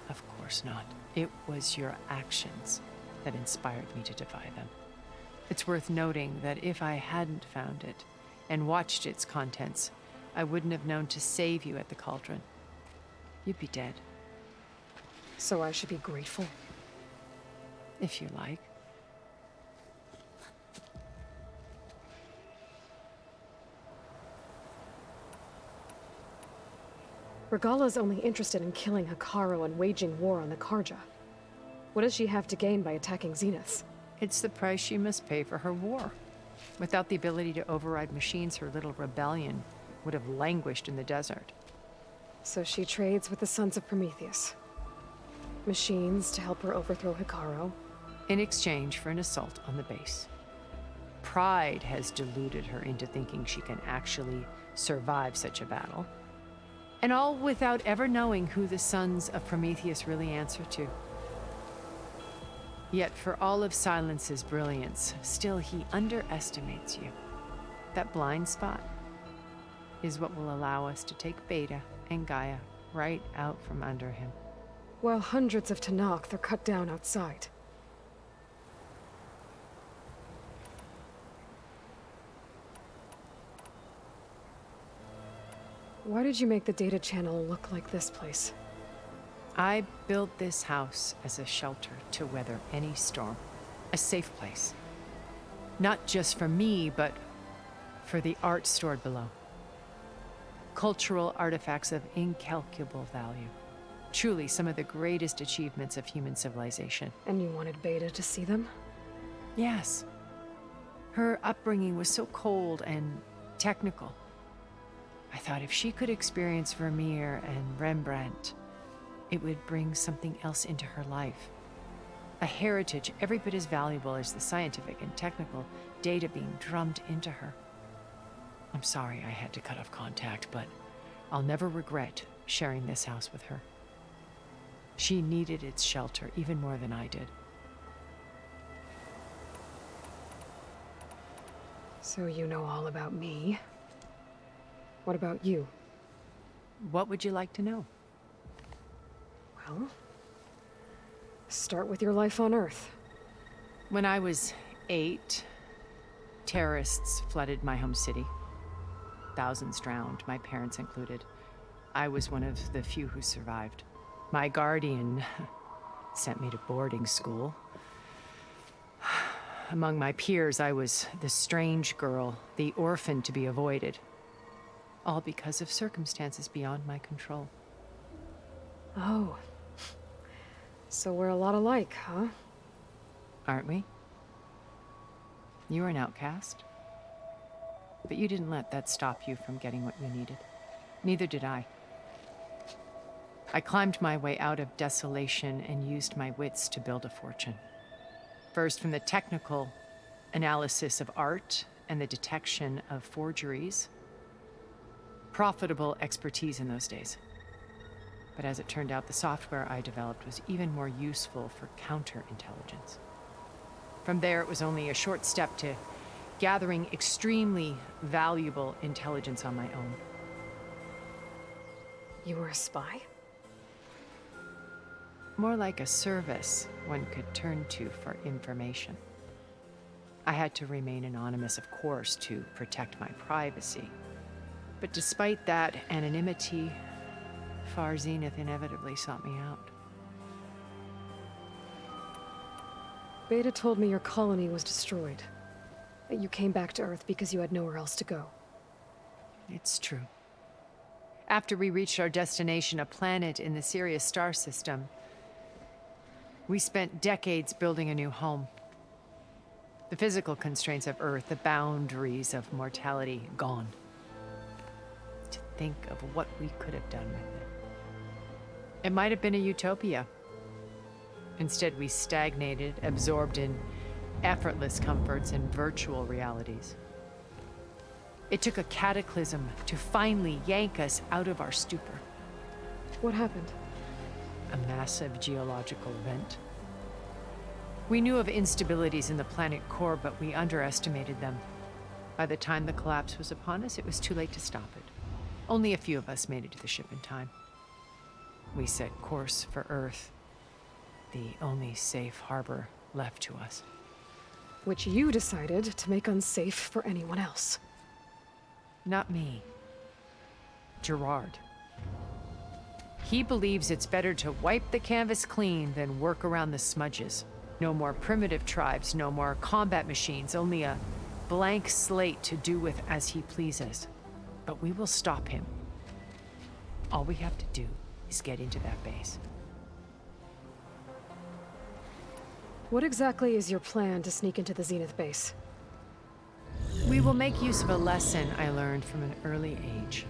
Of course not. It was your actions that inspired me to defy them. It's worth noting that if I hadn't found it and watched its contents, I wouldn't have known to save you at the cauldron. You'd be dead. So I should be grateful? If you like. Regala's only interested in killing Hekarro and waging war on the Karja. What does she have to gain by attacking Zeniths? It's the price she must pay for her war. Without the ability to override machines, her little rebellion would have languished in the desert. So she trades with the Sons of Prometheus. Machines to help her overthrow Hekarro. In exchange for an assault on the base. Pride has deluded her into thinking she can actually survive such a battle. And all without ever knowing who the Sons of Prometheus really answer to. Yet for all of Silence's brilliance, still he underestimates you. That blind spot is what will allow us to take Beta and Gaia right out from under him. While hundreds of Tenakth are cut down outside. Why did you make the data channel look like this place? I built this house as a shelter to weather any storm. A safe place. Not just for me, but for the art stored below. Cultural artifacts of incalculable value. Truly some of the greatest achievements of human civilization. And you wanted Beta to see them? Yes. Her upbringing was so cold and technical. I thought if she could experience Vermeer and Rembrandt, it would bring something else into her life. A heritage every bit as valuable as the scientific and technical data being drummed into her. I'm sorry I had to cut off contact, but I'll never regret sharing this house with her. She needed its shelter even more than I did. So you know all about me. What about you? What would you like to know? Well, start with your life on Earth. When I was 8, terrorists flooded my home city. Thousands drowned, my parents included. I was one of the few who survived. My guardian sent me to boarding school. Among my peers, I was the strange girl, the orphan to be avoided. All because of circumstances beyond my control. Oh. So we're a lot alike, huh? Aren't we? You were an outcast. But you didn't let that stop you from getting what you needed. Neither did I. I climbed my way out of desolation and used my wits to build a fortune. First, from the technical analysis of art and the detection of forgeries. Profitable expertise in those days. But as it turned out, the software I developed was even more useful for counterintelligence. From there, it was only a short step to gathering extremely valuable intelligence on my own. You were a spy? More like a service one could turn to for information. I had to remain anonymous, of course, to protect my privacy. But despite that anonymity, Far Zenith inevitably sought me out. Beta told me your colony was destroyed. That you came back to Earth because you had nowhere else to go. It's true. After we reached our destination, a planet in the Sirius star system, we spent decades building a new home. The physical constraints of Earth, the boundaries of mortality, gone. To think of what we could have done with it. It might have been a utopia. Instead, we stagnated, absorbed in effortless comforts and virtual realities. It took a cataclysm to finally yank us out of our stupor. What happened? A massive geological event. We knew of instabilities in the planet core, but we underestimated them. By the time the collapse was upon us, it was too late to stop it. Only a few of us made it to the ship in time. We set course for Earth, the only safe harbor left to us. Which you decided to make unsafe for anyone else. Not me. Gerard. He believes it's better to wipe the canvas clean than work around the smudges. No more primitive tribes, no more combat machines, only a blank slate to do with as he pleases. But we will stop him. All we have to do is get into that base. What exactly is your plan to sneak into the Zenith base? We will make use of a lesson I learned from an early age.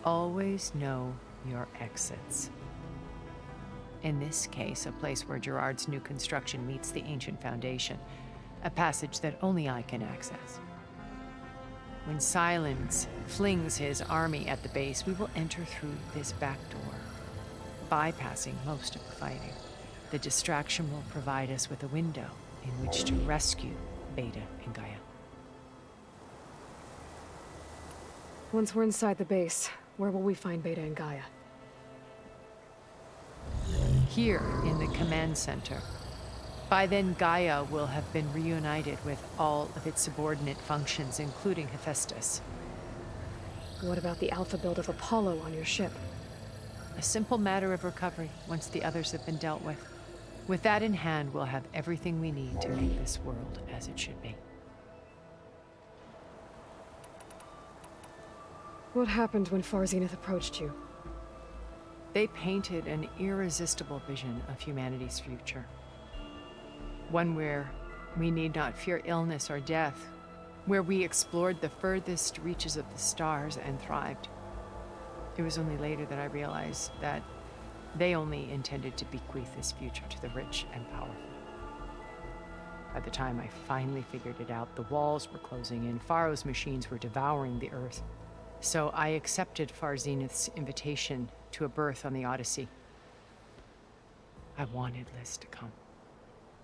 Always know your exits. In this case, a place where Gerard's new construction meets the ancient foundation, a passage that only I can access. When Silence flings his army at the base, we will enter through this back door, bypassing most of the fighting. The distraction will provide us with a window in which to rescue Beta and Gaia. Once we're inside the base, where will we find Beta and Gaia? Here in the command center. By then, Gaia will have been reunited with all of its subordinate functions, including Hephaestus. What about the alpha build of Apollo on your ship? A simple matter of recovery once the others have been dealt with. With that in hand, we'll have everything we need to make this world as it should be. What happened when Far Zenith approached you? They painted an irresistible vision of humanity's future. One where we need not fear illness or death, where we explored the furthest reaches of the stars and thrived. It was only later that I realized that they only intended to bequeath this future to the rich and powerful. By the time I finally figured it out, the walls were closing in, Pharaoh's machines were devouring the Earth. So I accepted Far Zenith's invitation to a berth on the Odyssey. I wanted Liz to come,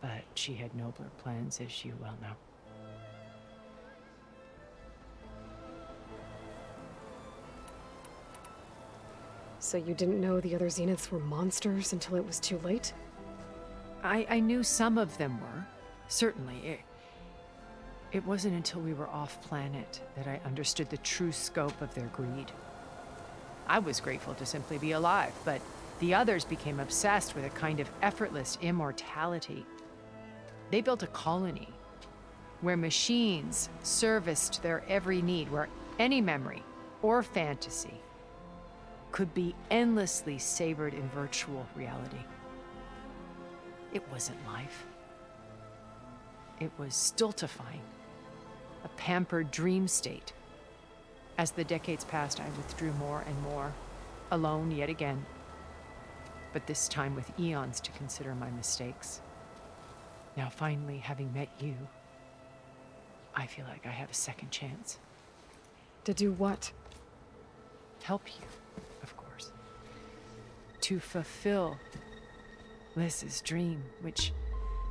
but she had nobler plans, as you well know. So you didn't know the other Zeniths were monsters until it was too late? I knew some of them were, certainly. It wasn't until we were off-planet that I understood the true scope of their greed. I was grateful to simply be alive, but the others became obsessed with a kind of effortless immortality. They built a colony where machines serviced their every need, where any memory or fantasy could be endlessly savored in virtual reality. It wasn't life. It was stultifying, a pampered dream state. As the decades passed, I withdrew more and more, alone yet again, but this time with eons to consider my mistakes. Now finally, having met you, I feel like I have a second chance. To do what? Help you, of course. To fulfill Liz's dream, which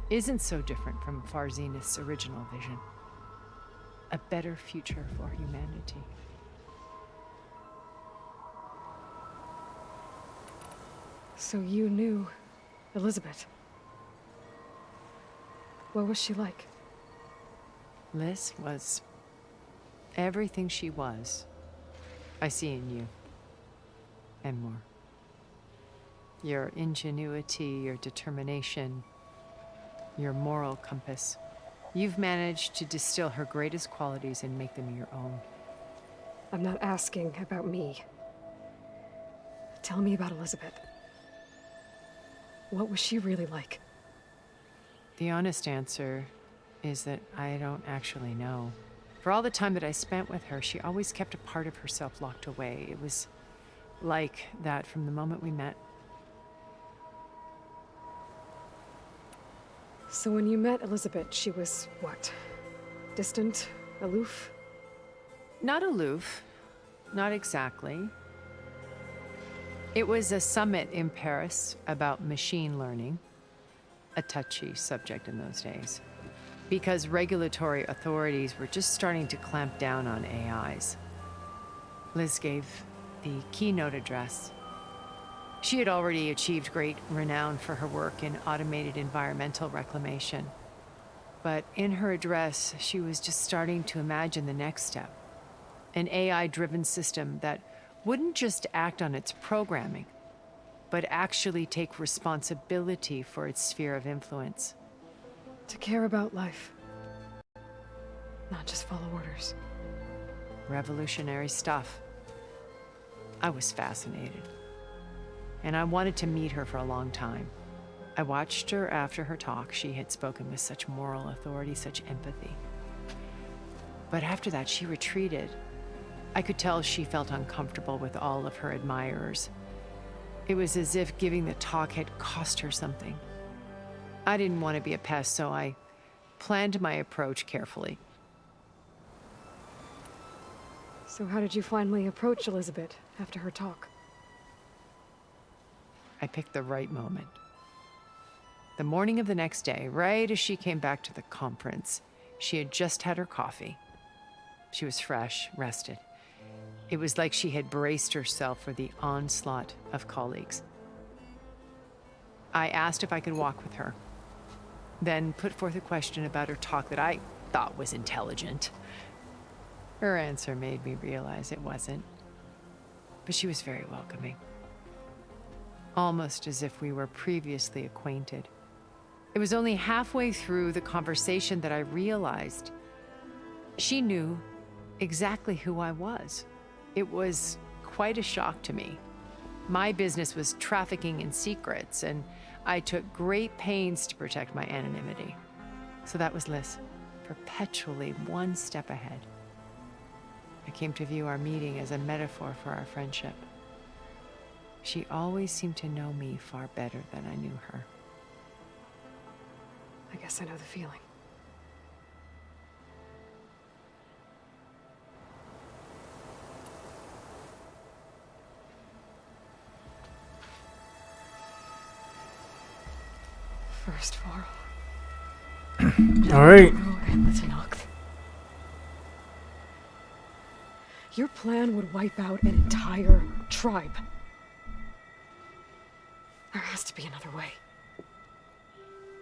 isn't so different from Far Zenith's original vision. A better future for humanity. So you knew Elizabeth. What was she like? Liz was everything she was. I see in you. And more. Your ingenuity, your determination, your moral compass. You've managed to distill her greatest qualities and make them your own. I'm not asking about me. Tell me about Elizabeth. What was she really like? The honest answer is that I don't actually know. For all the time that I spent with her, she always kept a part of herself locked away. It was like that from the moment we met. So when you met Elizabeth, she was what? Distant? Aloof? Not aloof. Not exactly. It was a summit in Paris about machine learning, a touchy subject in those days, because regulatory authorities were just starting to clamp down on AIs. Liz gave the keynote address. She had already achieved great renown for her work in automated environmental reclamation. But in her address, she was just starting to imagine the next step. An AI-driven system that wouldn't just act on its programming, but actually take responsibility for its sphere of influence. To care about life. Not just follow orders. Revolutionary stuff. I was fascinated. And I wanted to meet her for a long time. I watched her after her talk. She had spoken with such moral authority, such empathy. But after that, she retreated. I could tell she felt uncomfortable with all of her admirers. It was as if giving the talk had cost her something. I didn't want to be a pest, so I planned my approach carefully. So how did you finally approach Elizabeth after her talk? I picked the right moment. The morning of the next day, right as she came back to the conference, she had just had her coffee. She was fresh, rested. It was like she had braced herself for the onslaught of colleagues. I asked if I could walk with her, then put forth a question about her talk that I thought was intelligent. Her answer made me realize it wasn't, but she was very welcoming. Almost as if we were previously acquainted. It was only halfway through the conversation that I realized she knew exactly who I was. It was quite a shock to me. My business was trafficking in secrets, and I took great pains to protect my anonymity. So that was Liz, perpetually one step ahead. I came to view our meeting as a metaphor for our friendship. She always seemed to know me far better than I knew her. I guess I know the feeling. First, Varl. All right. Your plan would wipe out an entire tribe. There has to be another way.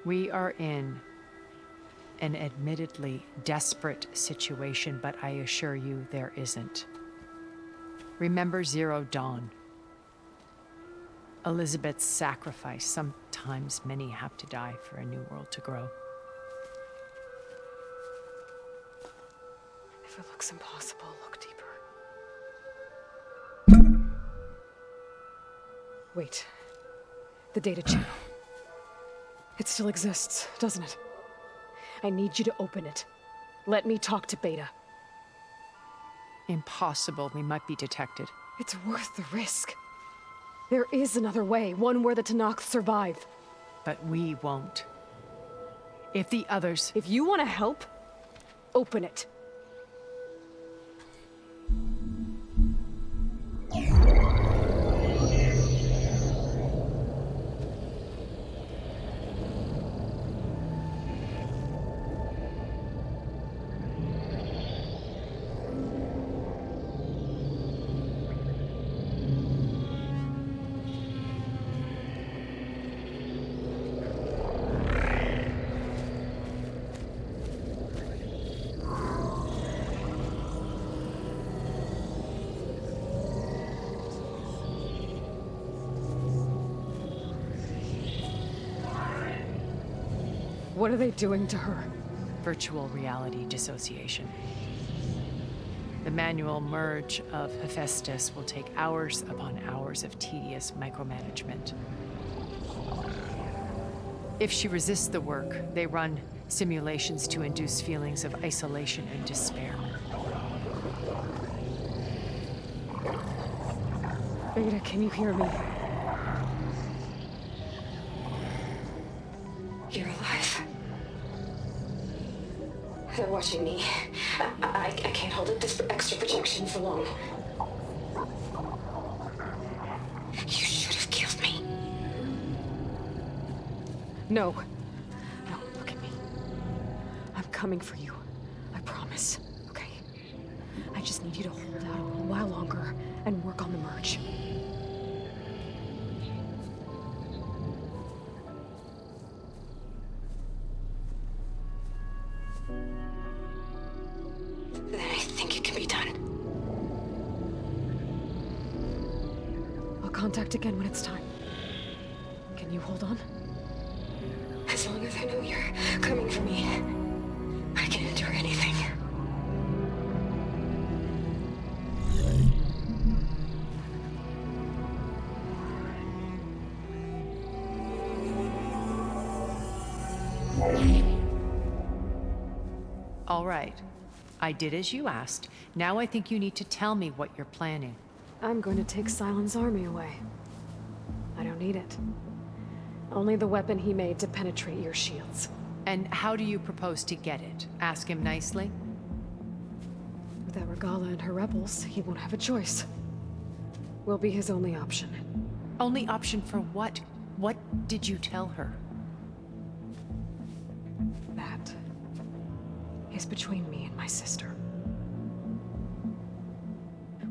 We are in an admittedly desperate situation, but I assure you there isn't. Remember Zero Dawn. Elizabeth's sacrifice. Sometimes many have to die for a new world to grow. If it looks impossible, look deeper. Wait. The data channel. It still exists, doesn't it? I need you to open it. Let me talk to Beta. Impossible. We might be detected. It's worth the risk. There is another way, one where the Tenakth survive. But we won't. If the others... If you want to help, open it. What are they doing to her? Virtual reality dissociation. The manual merge of Hephaestus will take hours upon hours of tedious micromanagement. If she resists the work, they run simulations to induce feelings of isolation and despair. Beta, can you hear me? You're alive. They're watching me. I can't hold up this extra protection for long. You should have killed me. No. No, look at me. I'm coming for you. I promise. Okay? I just need you to hold out a little while longer and work on the merge. Then I think it can be done. I'll contact again when it's time. Can you hold on? As long as I know you're coming for me, I can endure anything. All right. I did as you asked. Now I think you need to tell me what you're planning. I'm going to take Silent's army away. I don't need it. Only the weapon he made to penetrate your shields. And how do you propose to get it? Ask him nicely? Without Regala and her rebels, he won't have a choice. We'll be his only option. Only option for what? What did you tell her? That is between me and my sister.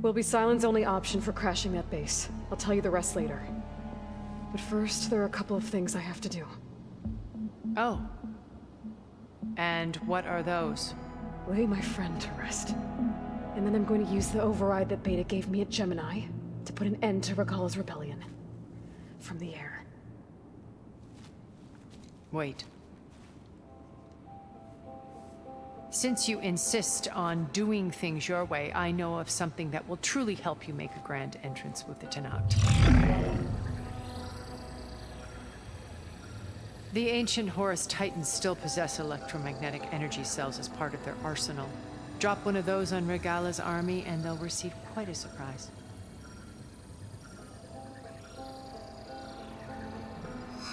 Will be Silent's only option for crashing that base. I'll tell you the rest later. But first, there are a couple of things I have to do. Oh. And what are those? Lay my friend to rest. And then I'm going to use the override that Beta gave me at Gemini to put an end to Regala's rebellion. From the air. Wait. Since you insist on doing things your way, I know of something that will truly help you make a grand entrance with the Tenakt. The ancient Horus Titans still possess electromagnetic energy cells as part of their arsenal. Drop one of those on Regala's army and they'll receive quite a surprise.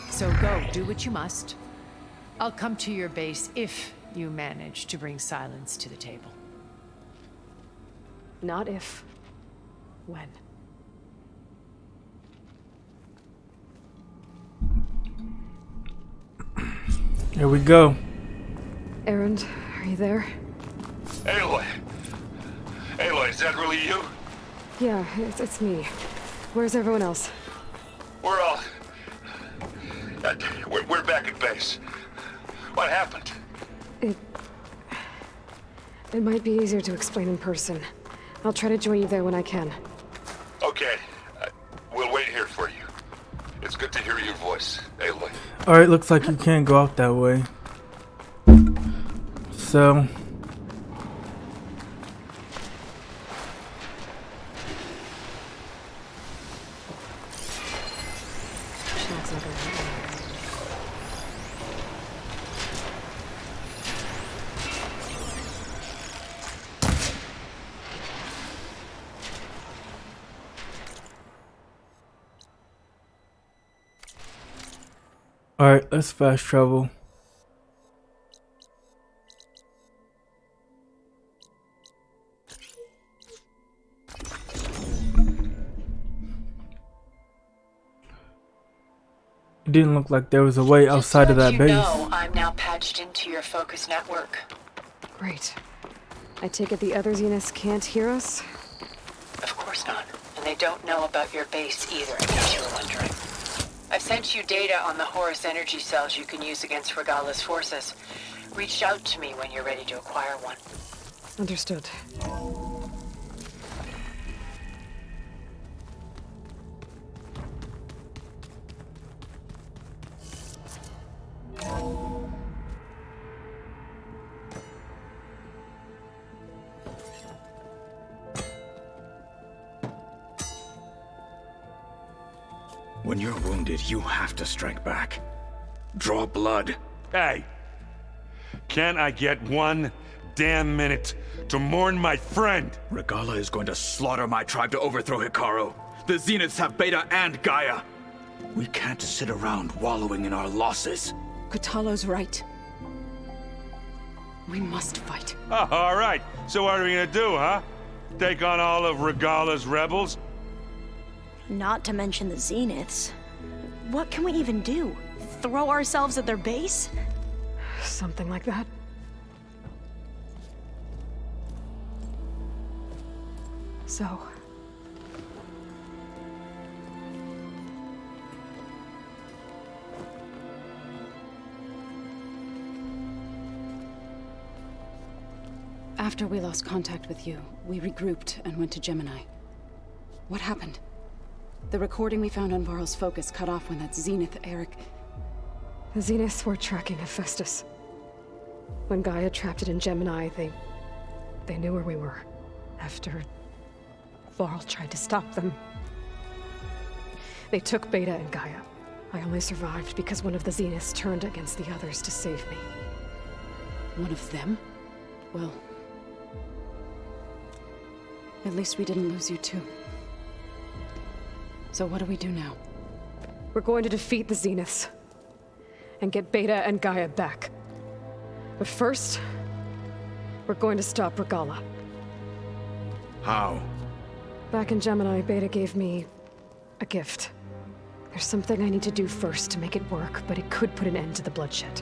So go, do what you must. I'll come to your base if you manage to bring Silence to the table. Not if. When. Here we go. Erend, are you there? Aloy! Aloy, is that really you? Yeah, it's me. Where's everyone else? We're all... we're back at base. What happened? It might be easier to explain in person. I'll try to join you there when I can. Okay. We'll wait here for you. It's good to hear your voice, Aloy. Alright, looks like you can't go out that way. So... Shad's not gonna help me. Alright, let's fast travel. It didn't look like there was a way outside of that base. Know, I'm now patched into your focus network. Great. I take it the other Zeniths can't hear us? Of course not. And they don't know about your base either, in case you were wondering. I've sent you data on the Horus energy cells you can use against Regala's forces. Reach out to me when you're ready to acquire one. Understood. When you're wounded, you have to strike back. Draw blood. Hey! Can't I get one damn minute to mourn my friend? Regala is going to slaughter my tribe to overthrow Hikaru. The Zeniths have Beta and Gaia. We can't sit around wallowing in our losses. Kotallo's right. We must fight. All right. So what are we gonna do, huh? Take on all of Regala's rebels? Not to mention the Zeniths. What can we even do? Throw ourselves at their base? Something like that. So... After we lost contact with you, we regrouped and went to Gemini. What happened? The recording we found on Varl's focus cut off when that Zenith, Eric... The Zeniths were tracking Hephaestus. When Gaia trapped it in Gemini, they knew where we were. After Varl tried to stop them. They took Beta and Gaia. I only survived because one of the Zeniths turned against the others to save me. One of them? Well... at least we didn't lose you too. So what do we do now? We're going to defeat the Zeniths. And get Beta and Gaia back. But first... we're going to stop Regala. How? Back in Gemini, Beta gave me... a gift. There's something I need to do first to make it work, but it could put an end to the bloodshed.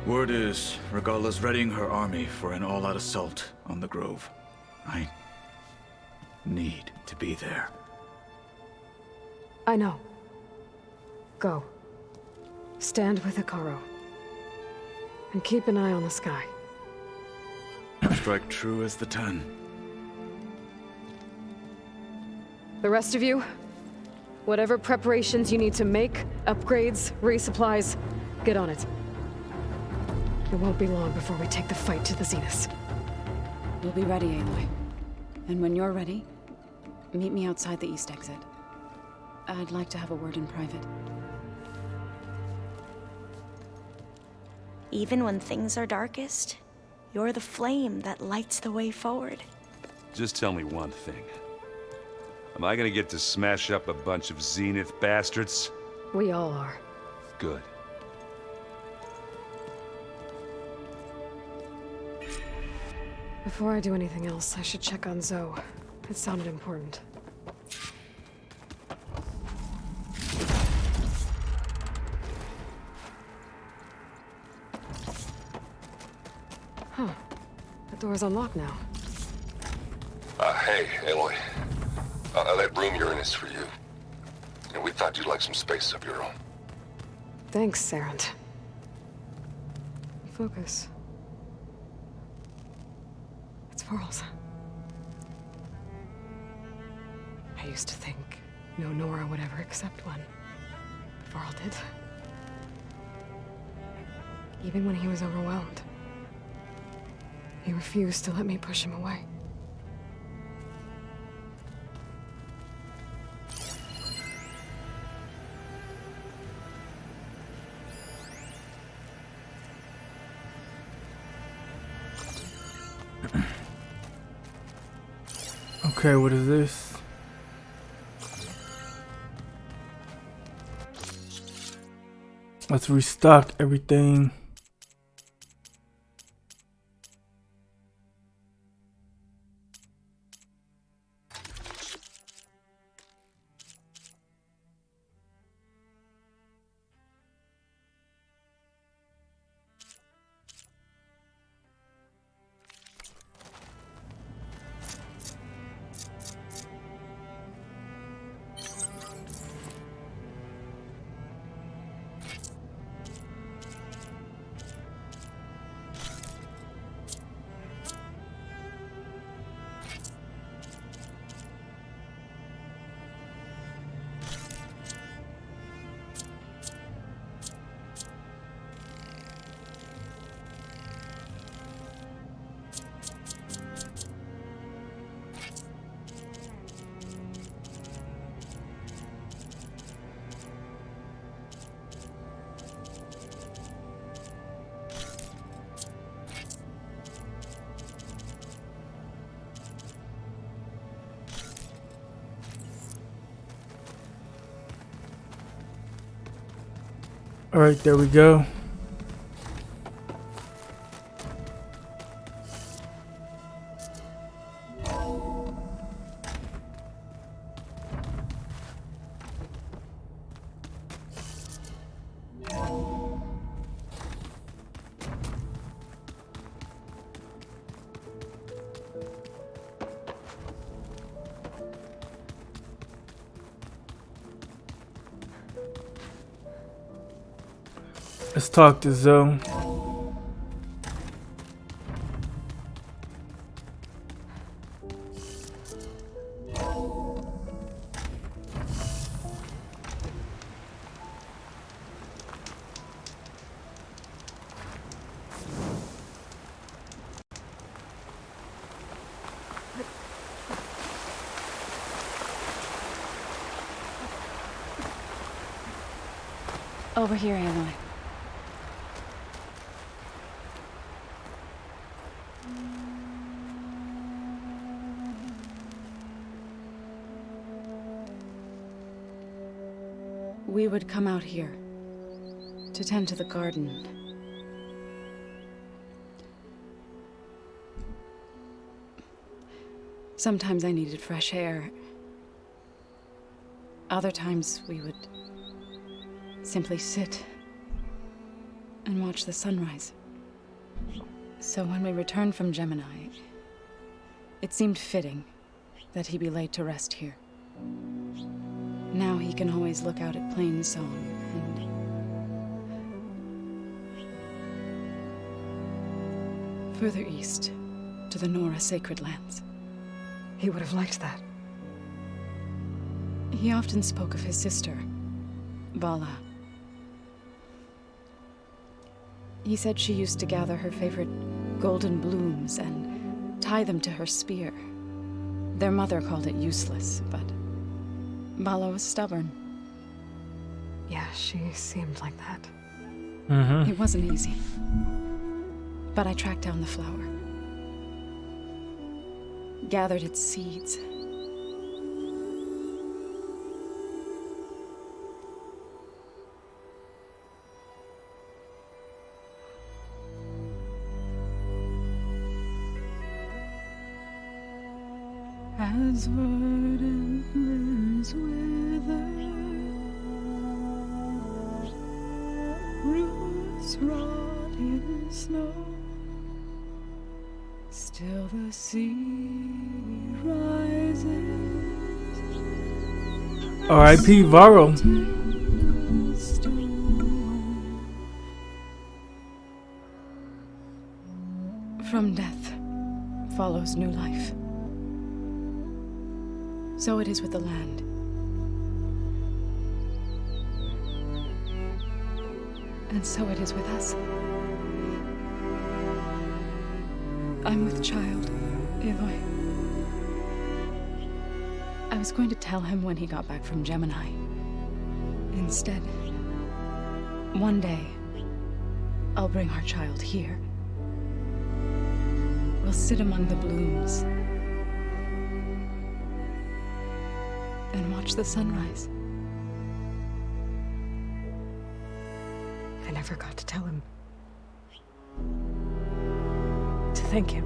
Word is, Regala's readying her army for an all-out assault on the Grove. I need to be there. I know. Go. Stand with Ikaro. And keep an eye on the sky. Strike true as the 10. The rest of you, whatever preparations you need to make, upgrades, resupplies, get on it. It won't be long before we take the fight to the Zeniths. We'll be ready, Aloy. And when you're ready, meet me outside the east exit. I'd like to have a word in private. Even when things are darkest, you're the flame that lights the way forward. Just tell me one thing. Am I gonna get to smash up a bunch of Zenith bastards? We all are. Good. Before I do anything else, I should check on Zoe. It sounded important. Huh. The door's unlocked now. Hey, Aloy. That room you're in is for you. And we thought you'd like some space of your own. Thanks, Sarant. Focus. It's Varl's. I used to think no Nora would ever accept one. But Varl did. Even when he was overwhelmed. He refused to let me push him away. Okay, what is this? Let's restock everything. Alright, there we go. Let's talk to Zoe. Over here, Aloy. We would come out here to tend to the garden. Sometimes I needed fresh air. Other times we would simply sit and watch the sunrise. So when we returned from Gemini, it seemed fitting that he be laid to rest here. Now he can always look out at Plain Song and further east to the Nora Sacred Lands. He would have liked that. He often spoke of his sister, Bala. He said she used to gather her favorite golden blooms and tie them to her spear. Their mother called it useless, but Bala was stubborn. Yeah, she seemed like that. It wasn't easy. But I tracked down the flower. Gathered its seeds. As verdant limbs wither, roots rot in snow, still the sea rises. R.I.P. Varro. From death follows new life. So it is with the land. And so it is with us. I'm with child, Aloy. I was going to tell him when he got back from Gemini. Instead, one day, I'll bring our child here. We'll sit among the blooms and watch the sunrise. I never got to tell him. To thank him.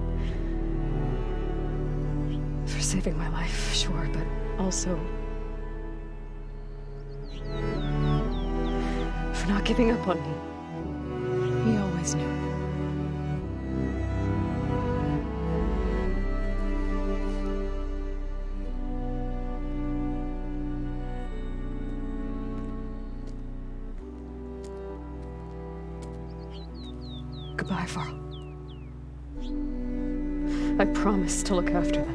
For saving my life, sure, but also for not giving up on me. He always knew. Goodbye, Varl. I promise to look after them.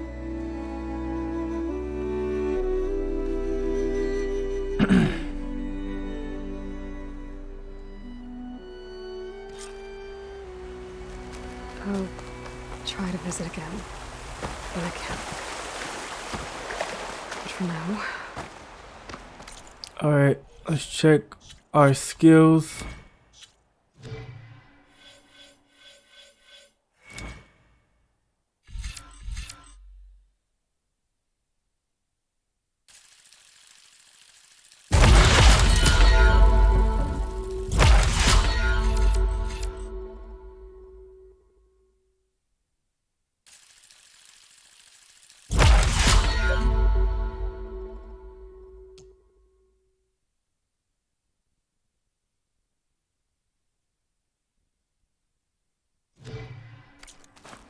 I'll try to visit again when I can. But for now... Alright, let's check our skills.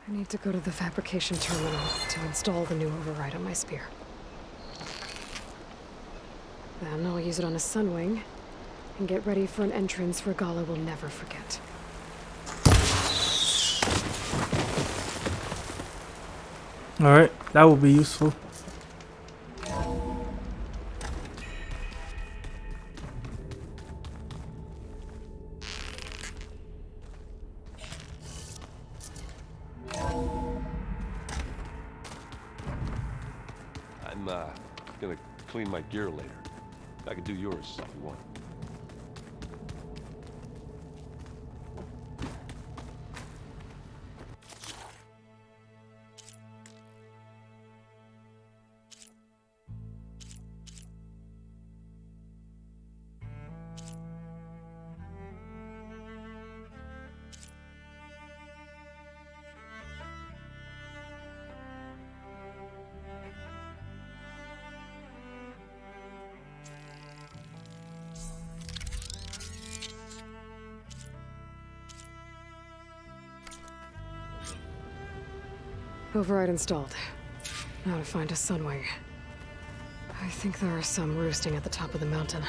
I need to go to the fabrication terminal to install the new override on my spear. Then I'll use it on a Sunwing and get ready for an entrance Regalla will never forget. Alright, that will be useful. I'm gonna clean my gear later. I can do yours if you want. Override installed. Now to find a Sunwing. I think there are some roosting at the top of the mountain.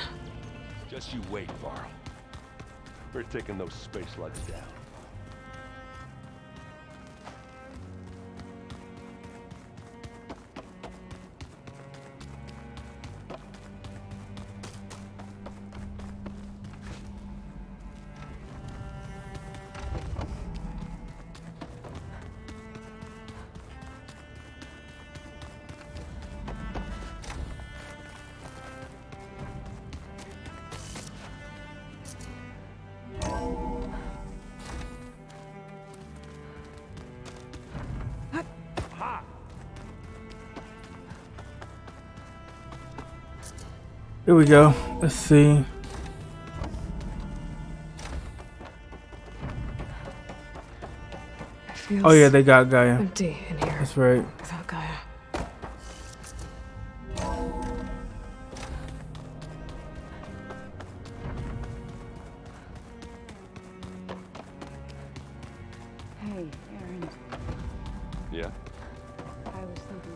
Just you wait, Varl. We're taking those space slugs down. Here we go. Let's see. Oh yeah, they got Gaia. Empty in here. That's right. Without Gaia. Hey, Aaron. Yeah? I was thinking.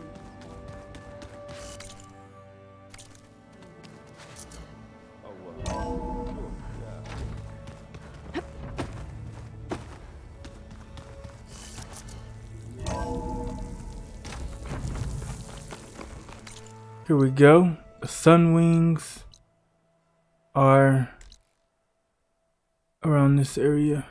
Here we go. The Sunwings are around this area.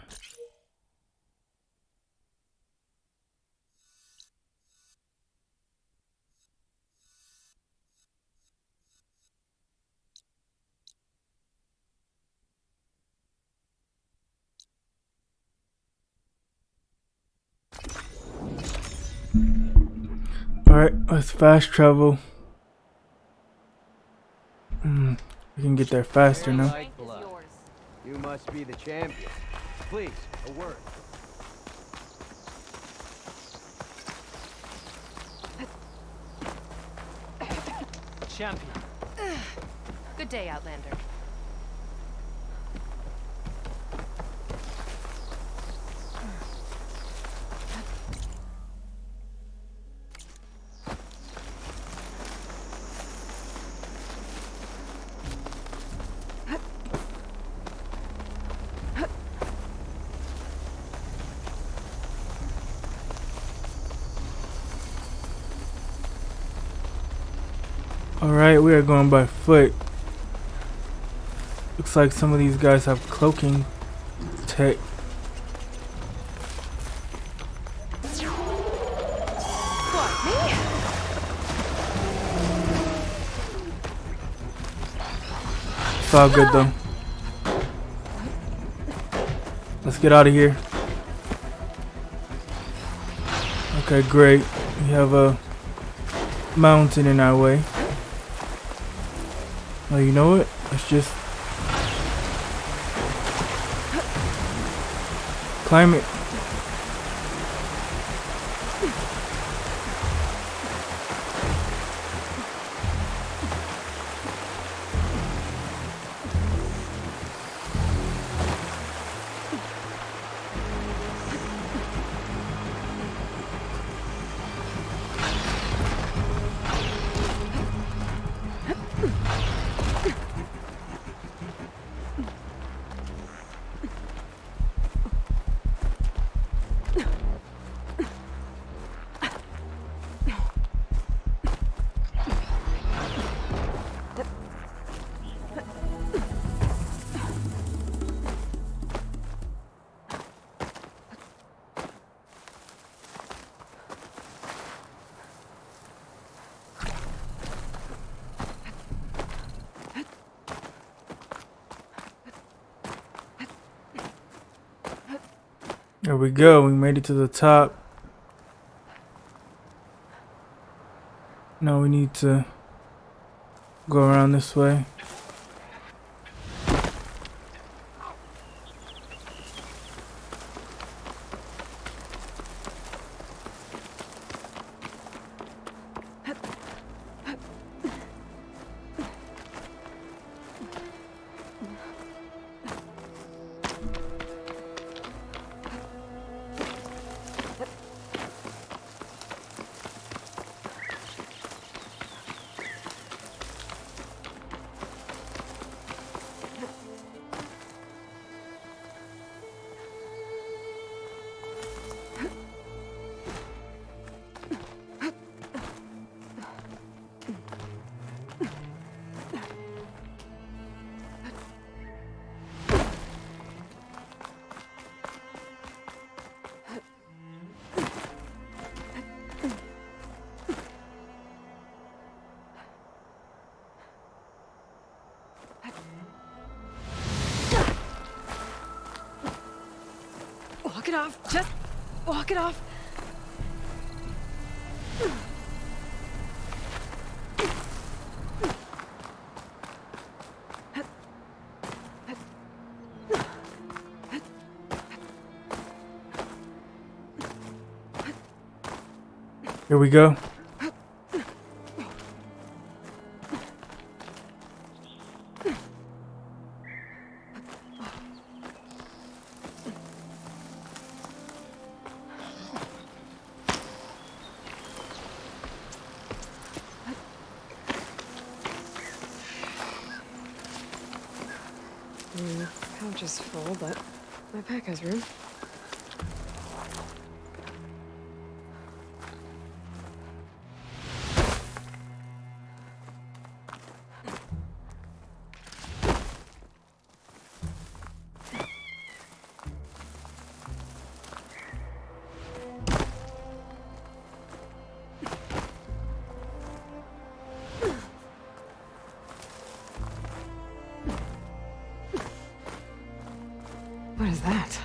Alright, let's fast travel. We can get there faster now. You must be the champion. Please, a word. Champion. Good day, Outlander. Alright, we are going by foot. Looks like some of these guys have cloaking tech. What, me? It's all good though. Let's get out of here. Okay, great. We have a mountain in our way. Oh, you know what? Let's just climb it. There we go. We made it to the top. Now we need to go around this way. Walk it off. Just walk it off. Here we go. Pouch is full, but my pack has room. What is that?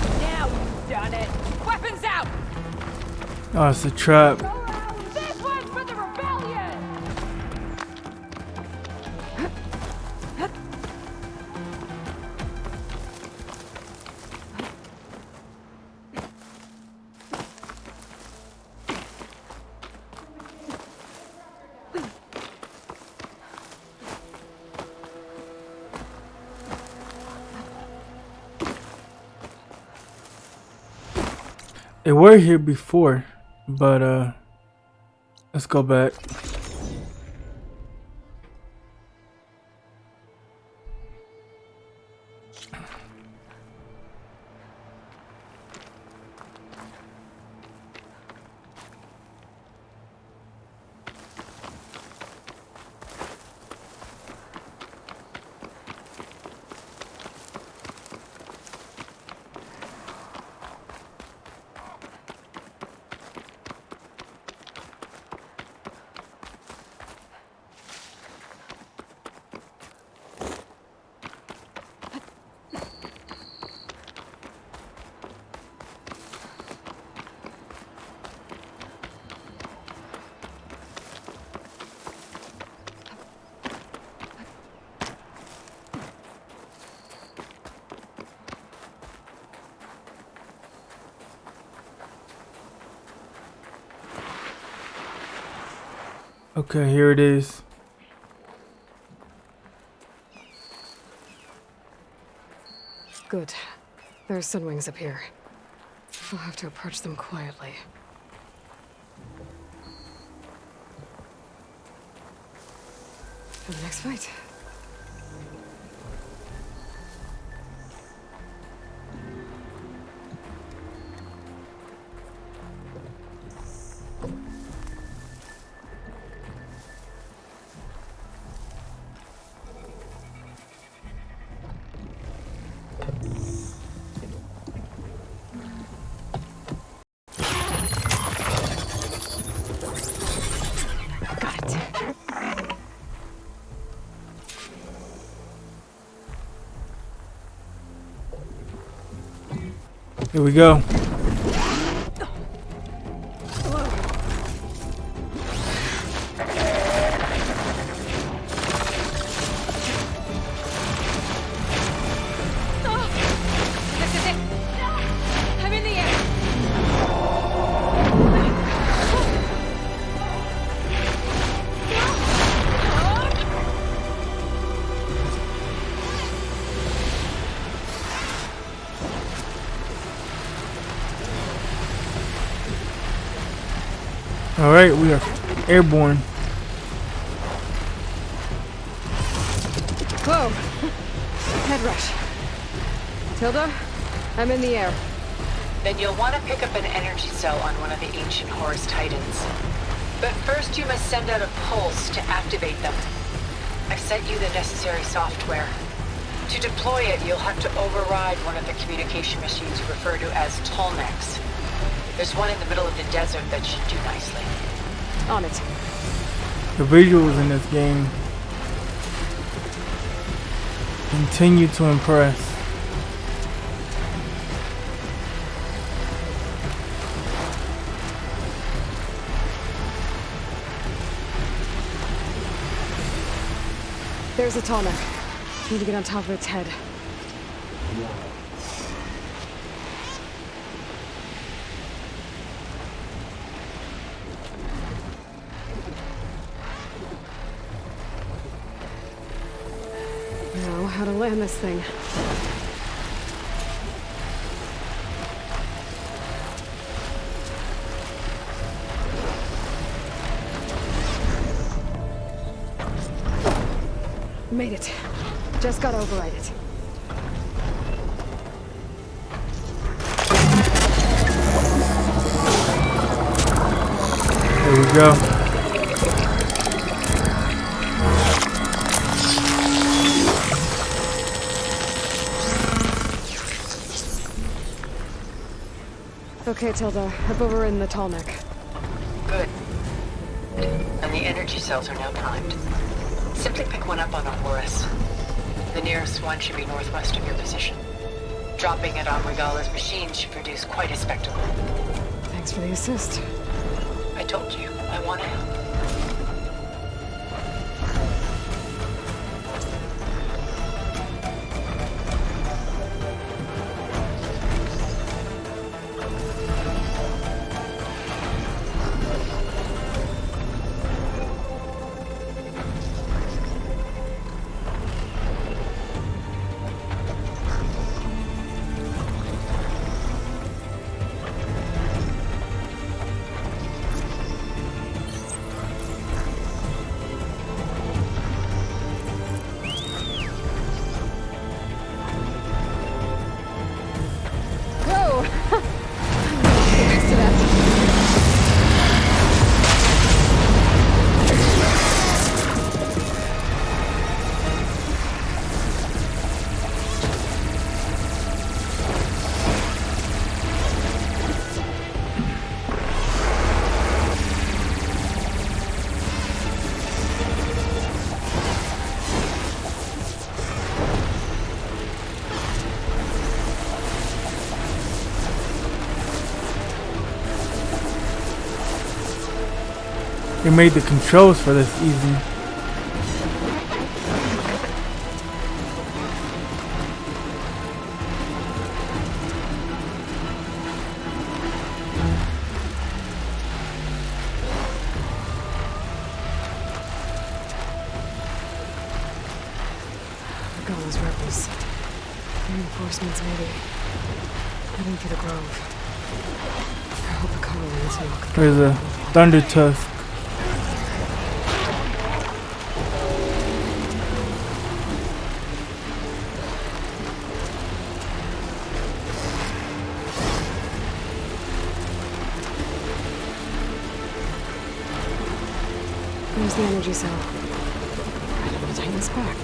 Now you've done it. Weapons out. Oh, it's a trap. This one's for the rebellion. They were here before, but let's go back. Okay, here it is. Good. There's sunwings up here. We'll have to approach them quietly. For the next fight. Here we go. This is it. I'm in the air. All right, we are airborne. Whoa. Head rush. Tilda, I'm in the air. Then you'll want to pick up an energy cell on one of the ancient Horus Titans. But first you must send out a pulse to activate them. I've sent you the necessary software. To deploy it, you'll have to override one of the communication machines referred to as Tolnecs. There's one in the middle of the desert that should do nicely. On it. The visuals in this game continue to impress. There's a Tolnec. Need to get on top of its head. Now, how to land this thing. Made it. Just gotta override it. There we go. Okay, Tilda. I've overridden the Tolnec. Good. And the energy cells are now primed. Simply pick one up on a Horus. The nearest one should be northwest of your position. Dropping it on Regala's machine should produce quite a spectacle. Thanks for the assist. I told you, I want to help. They made the controls for this easy. Regala's rebels. Reinforcements, maybe. Heading for the grove. I hope the Carolines knock. There's a thunder tusk. There's the energy cell. I don't want to tighten this back.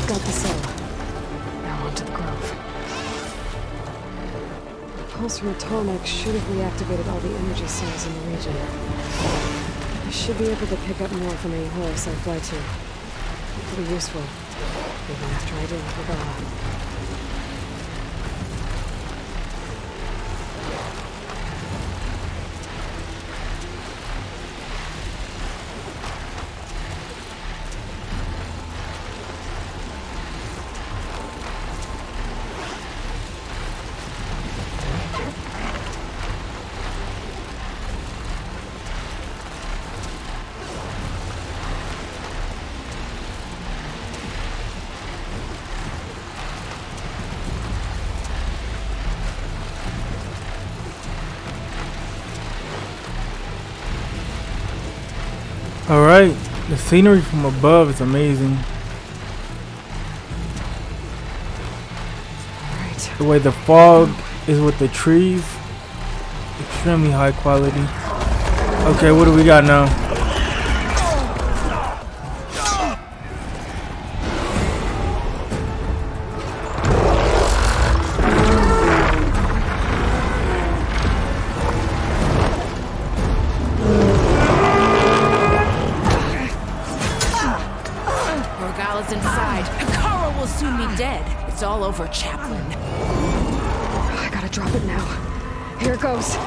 Got the cell. Now onto the grove. The pulse from the Tolnec should have reactivated all the energy cells in the region. I should be able to pick up more from any horse I fly to. It'll be useful, even after I deal with Regala. Alright, the scenery from above is amazing. The way the fog is with the trees, extremely high quality. Okay, what do we got now? All over, Chaplain. I gotta drop it now. Here it goes.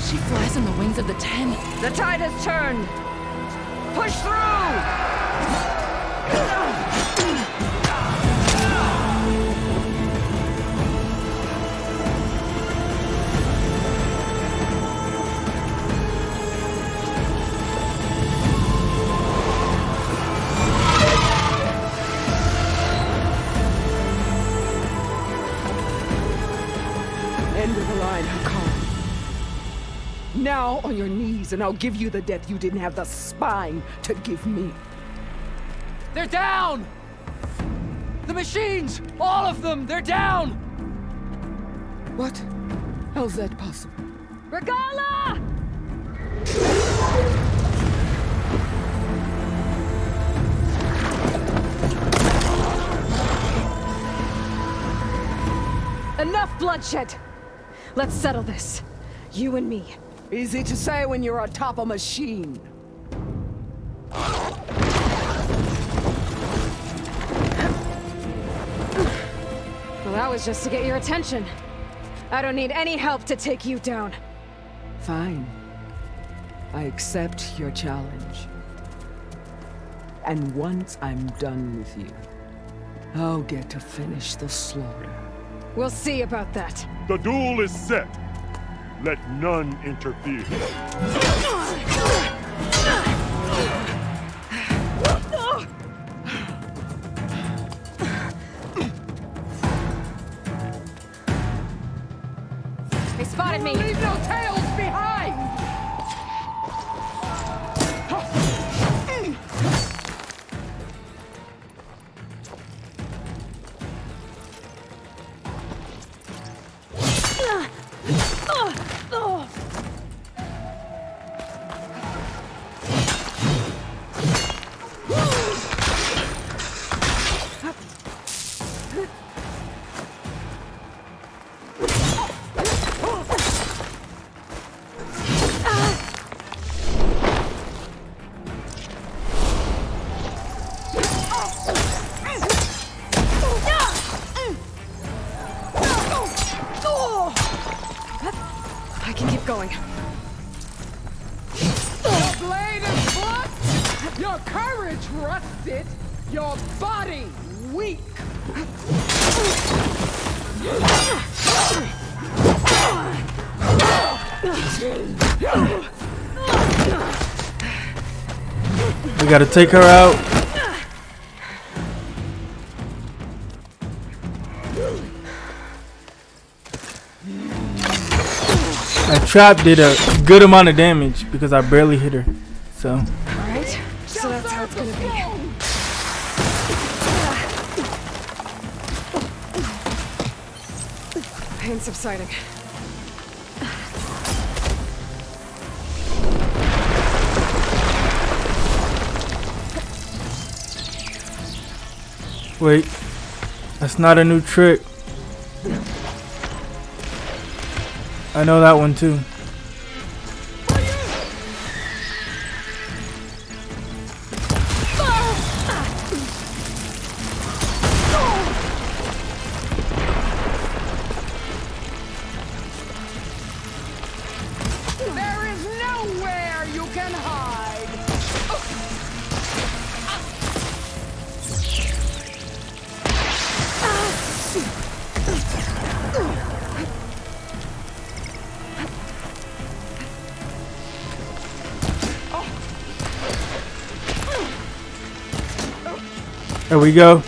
She flies on the wings of the 10. The tide has turned. Push through! End of the line, Hakar. Now on your knees, and I'll give you the death you didn't have the spine to give me. They're down! The machines! All of them! They're down! What? How's that possible? Regala! Enough bloodshed! Let's settle this. You and me. Easy to say when you're atop a machine. Well, that was just to get your attention. I don't need any help to take you down. Fine. I accept your challenge. And once I'm done with you, I'll get to finish the slaughter. We'll see about that. The duel is set. Let none interfere. They spotted me! Leave no tails behind! I can keep going. Your blade is blunt, your courage rusted, your body weak. We gotta take her out. That trap did a good amount of damage because I barely hit her. So. Alright, so that's how it's gonna be. pain subsiding. Wait, that's not a new trick. I know that one too. There is nowhere you can hide. There we go.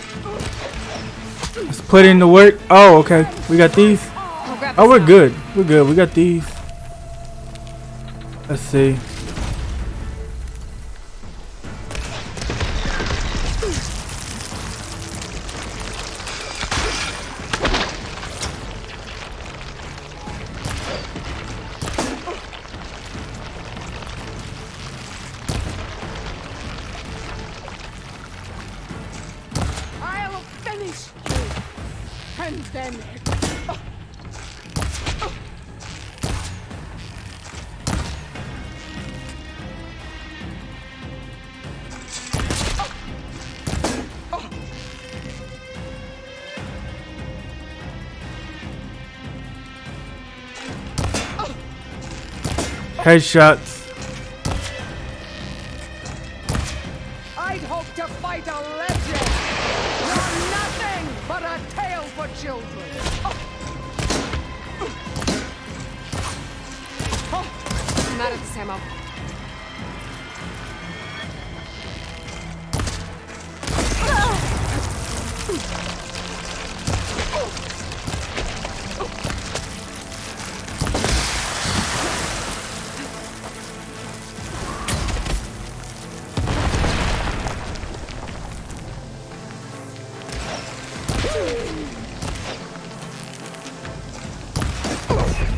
Let's put in the work. Oh, okay. We got these. Oh, we're good. We're good. We got these. Let's see. I'll finish you. And then... Headshots. I'd hope to fight a legend. You're nothing but a tale for children. I'm out of this ammo.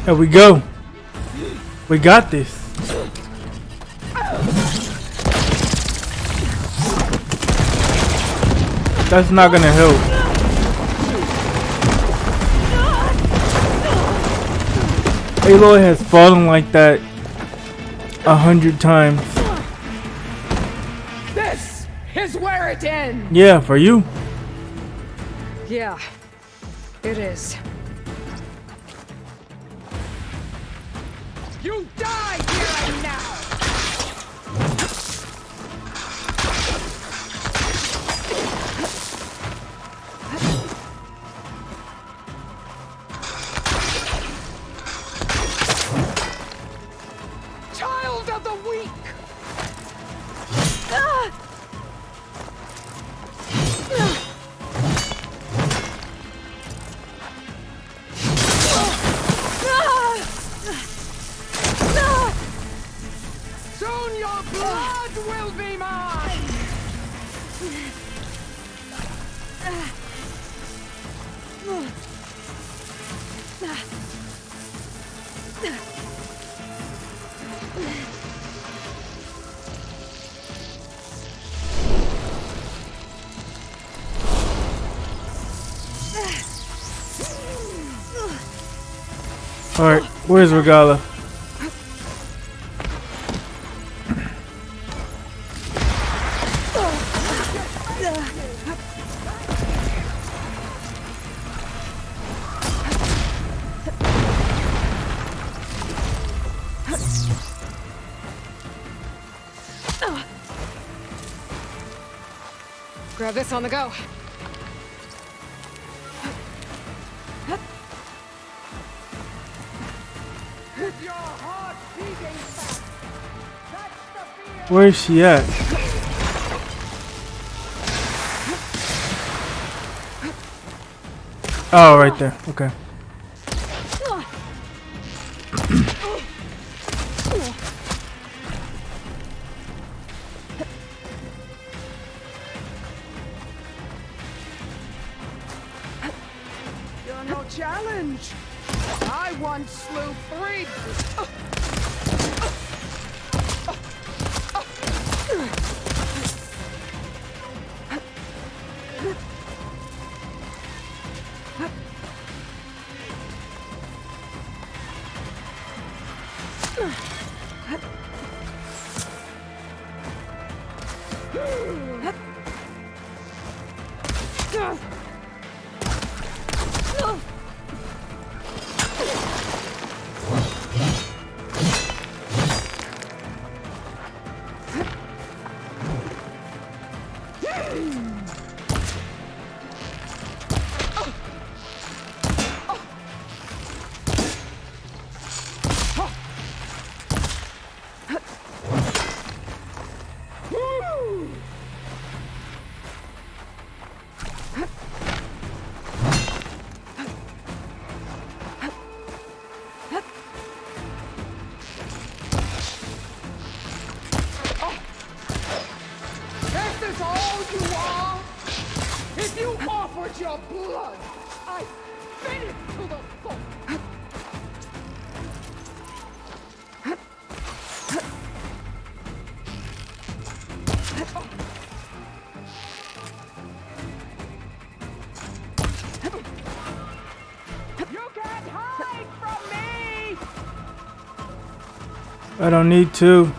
There we go. We got this. That's not gonna help. Aloy has fallen like that 100 times. This is where it ends. Yeah, for you. Yeah, it is. You die here and now. Child of the weak. Soon your blood will be mine! Alright, where's Regala? Grab this on the go. With your heart beating fast. That's the fear. Where is she at? Oh, right there. Okay. You're no challenge. I once slew 3. Your blood! I fed it to the full! You can't hide from me! I don't need to.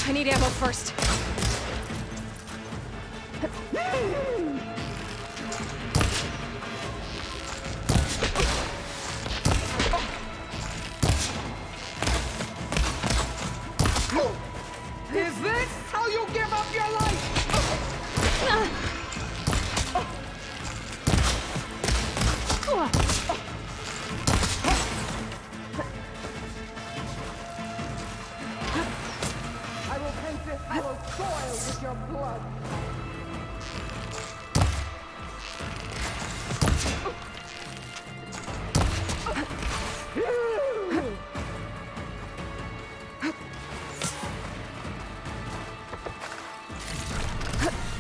I need ammo first. Is this how you give up your life? I will paint this hollow soil with your blood.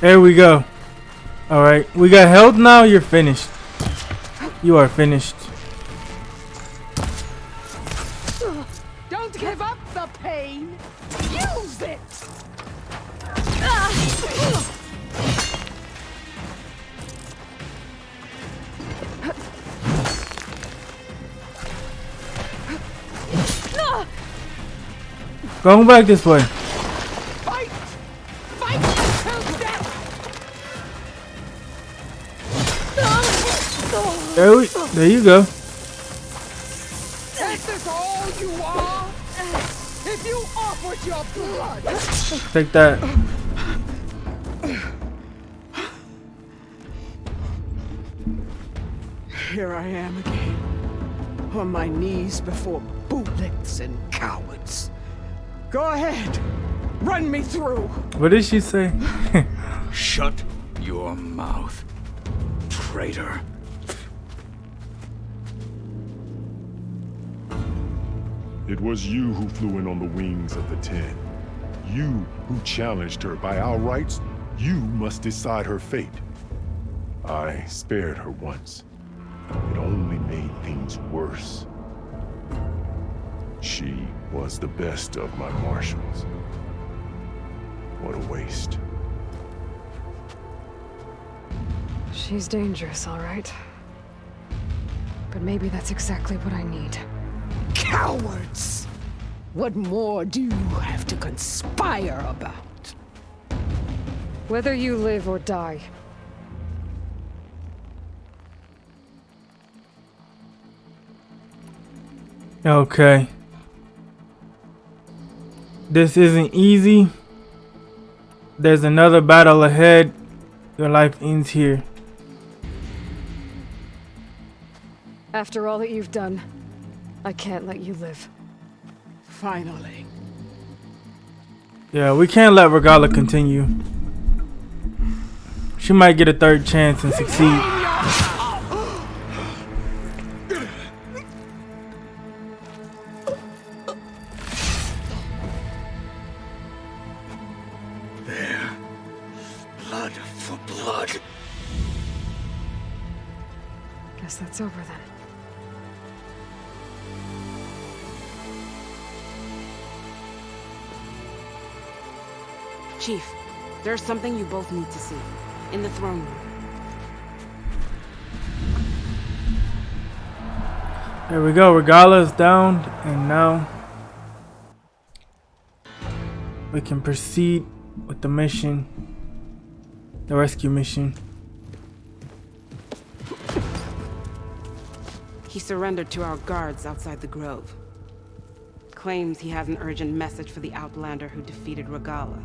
There we go. Alright, we got health now. You're finished. You are finished. Don't give up the pain. Use it. Going back this way. There you go. This is all you are. If you offered your blood. Take that. Here I am again, on my knees before bootlicks and cowards. Go ahead, run me through. What did she say? Shut your mouth, traitor. It was you who flew in on the wings of the 10. You who challenged her. By our rights, you must decide her fate. I spared her once. It only made things worse. She was the best of my marshals. What a waste. She's dangerous, all right. But maybe that's exactly what I need. Cowards! What more do you have to conspire about? Whether you live or die. Okay. This isn't easy. There's another battle ahead. Your life ends here. After all that you've done, I can't let you live. Finally. Yeah, we can't let Regala continue. She might get a third chance and succeed. There. Blood for blood. Guess that's over then. Chief, there's something you both need to see. In the throne room. There we go. Regala is down, and now we can proceed with the mission, the rescue mission. He surrendered to our guards outside the grove. Claims he has an urgent message for the Outlander who defeated Regala.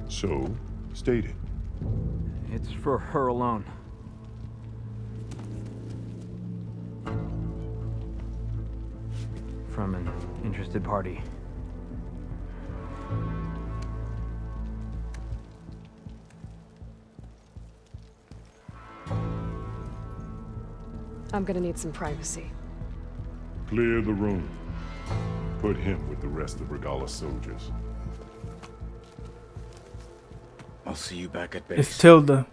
So, state it. It's for her alone. From an interested party. I'm gonna need some privacy. Clear the room. Put him with the rest of Regala's soldiers. I'll see you back at base. It's Tilda.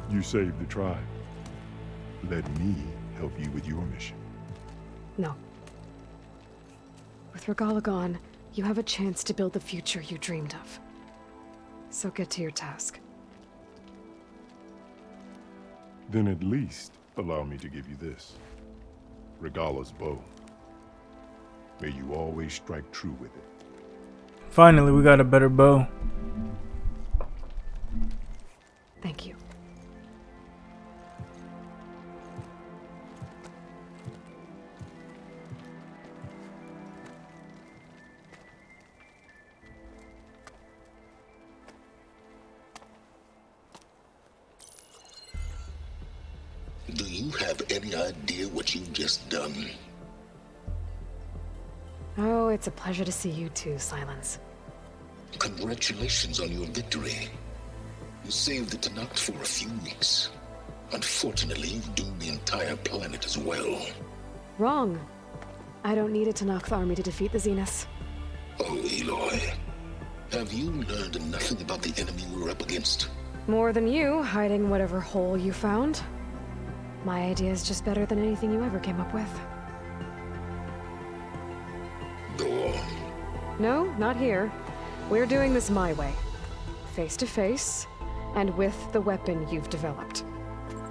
You saved the tribe. Let me help you with your mission. No. With Regala gone, you have a chance to build the future you dreamed of. So get to your task. Then at least allow me to give you this. Regala's bow. May you always strike true with it. Finally, we got a better bow. Thank you. Do you have any idea what you've just done? Oh, it's a pleasure to see you too, Silence. Congratulations on your victory. You saved the Tanakh for a few weeks. Unfortunately, you've doomed the entire planet as well. Wrong. I don't need a Tanakh army to defeat the Zeniths. Oh, Aloy. Have you learned nothing about the enemy we're up against? More than you, hiding whatever hole you found. My idea is just better than anything you ever came up with. Go on. No, not here. We're doing this my way. Face to face, and with the weapon you've developed.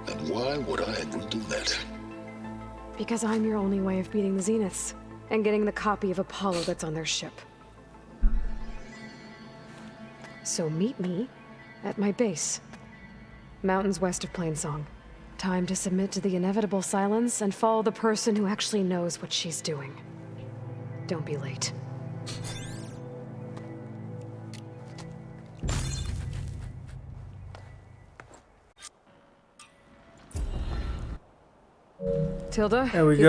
And why would I agree to that? Because I'm your only way of beating the Zeniths, and getting the copy of Apollo that's on their ship. So meet me at my base. Mountains west of Plainsong. Time to submit to the inevitable silence and follow the person who actually knows what she's doing. Don't be late. Tilda? There we go.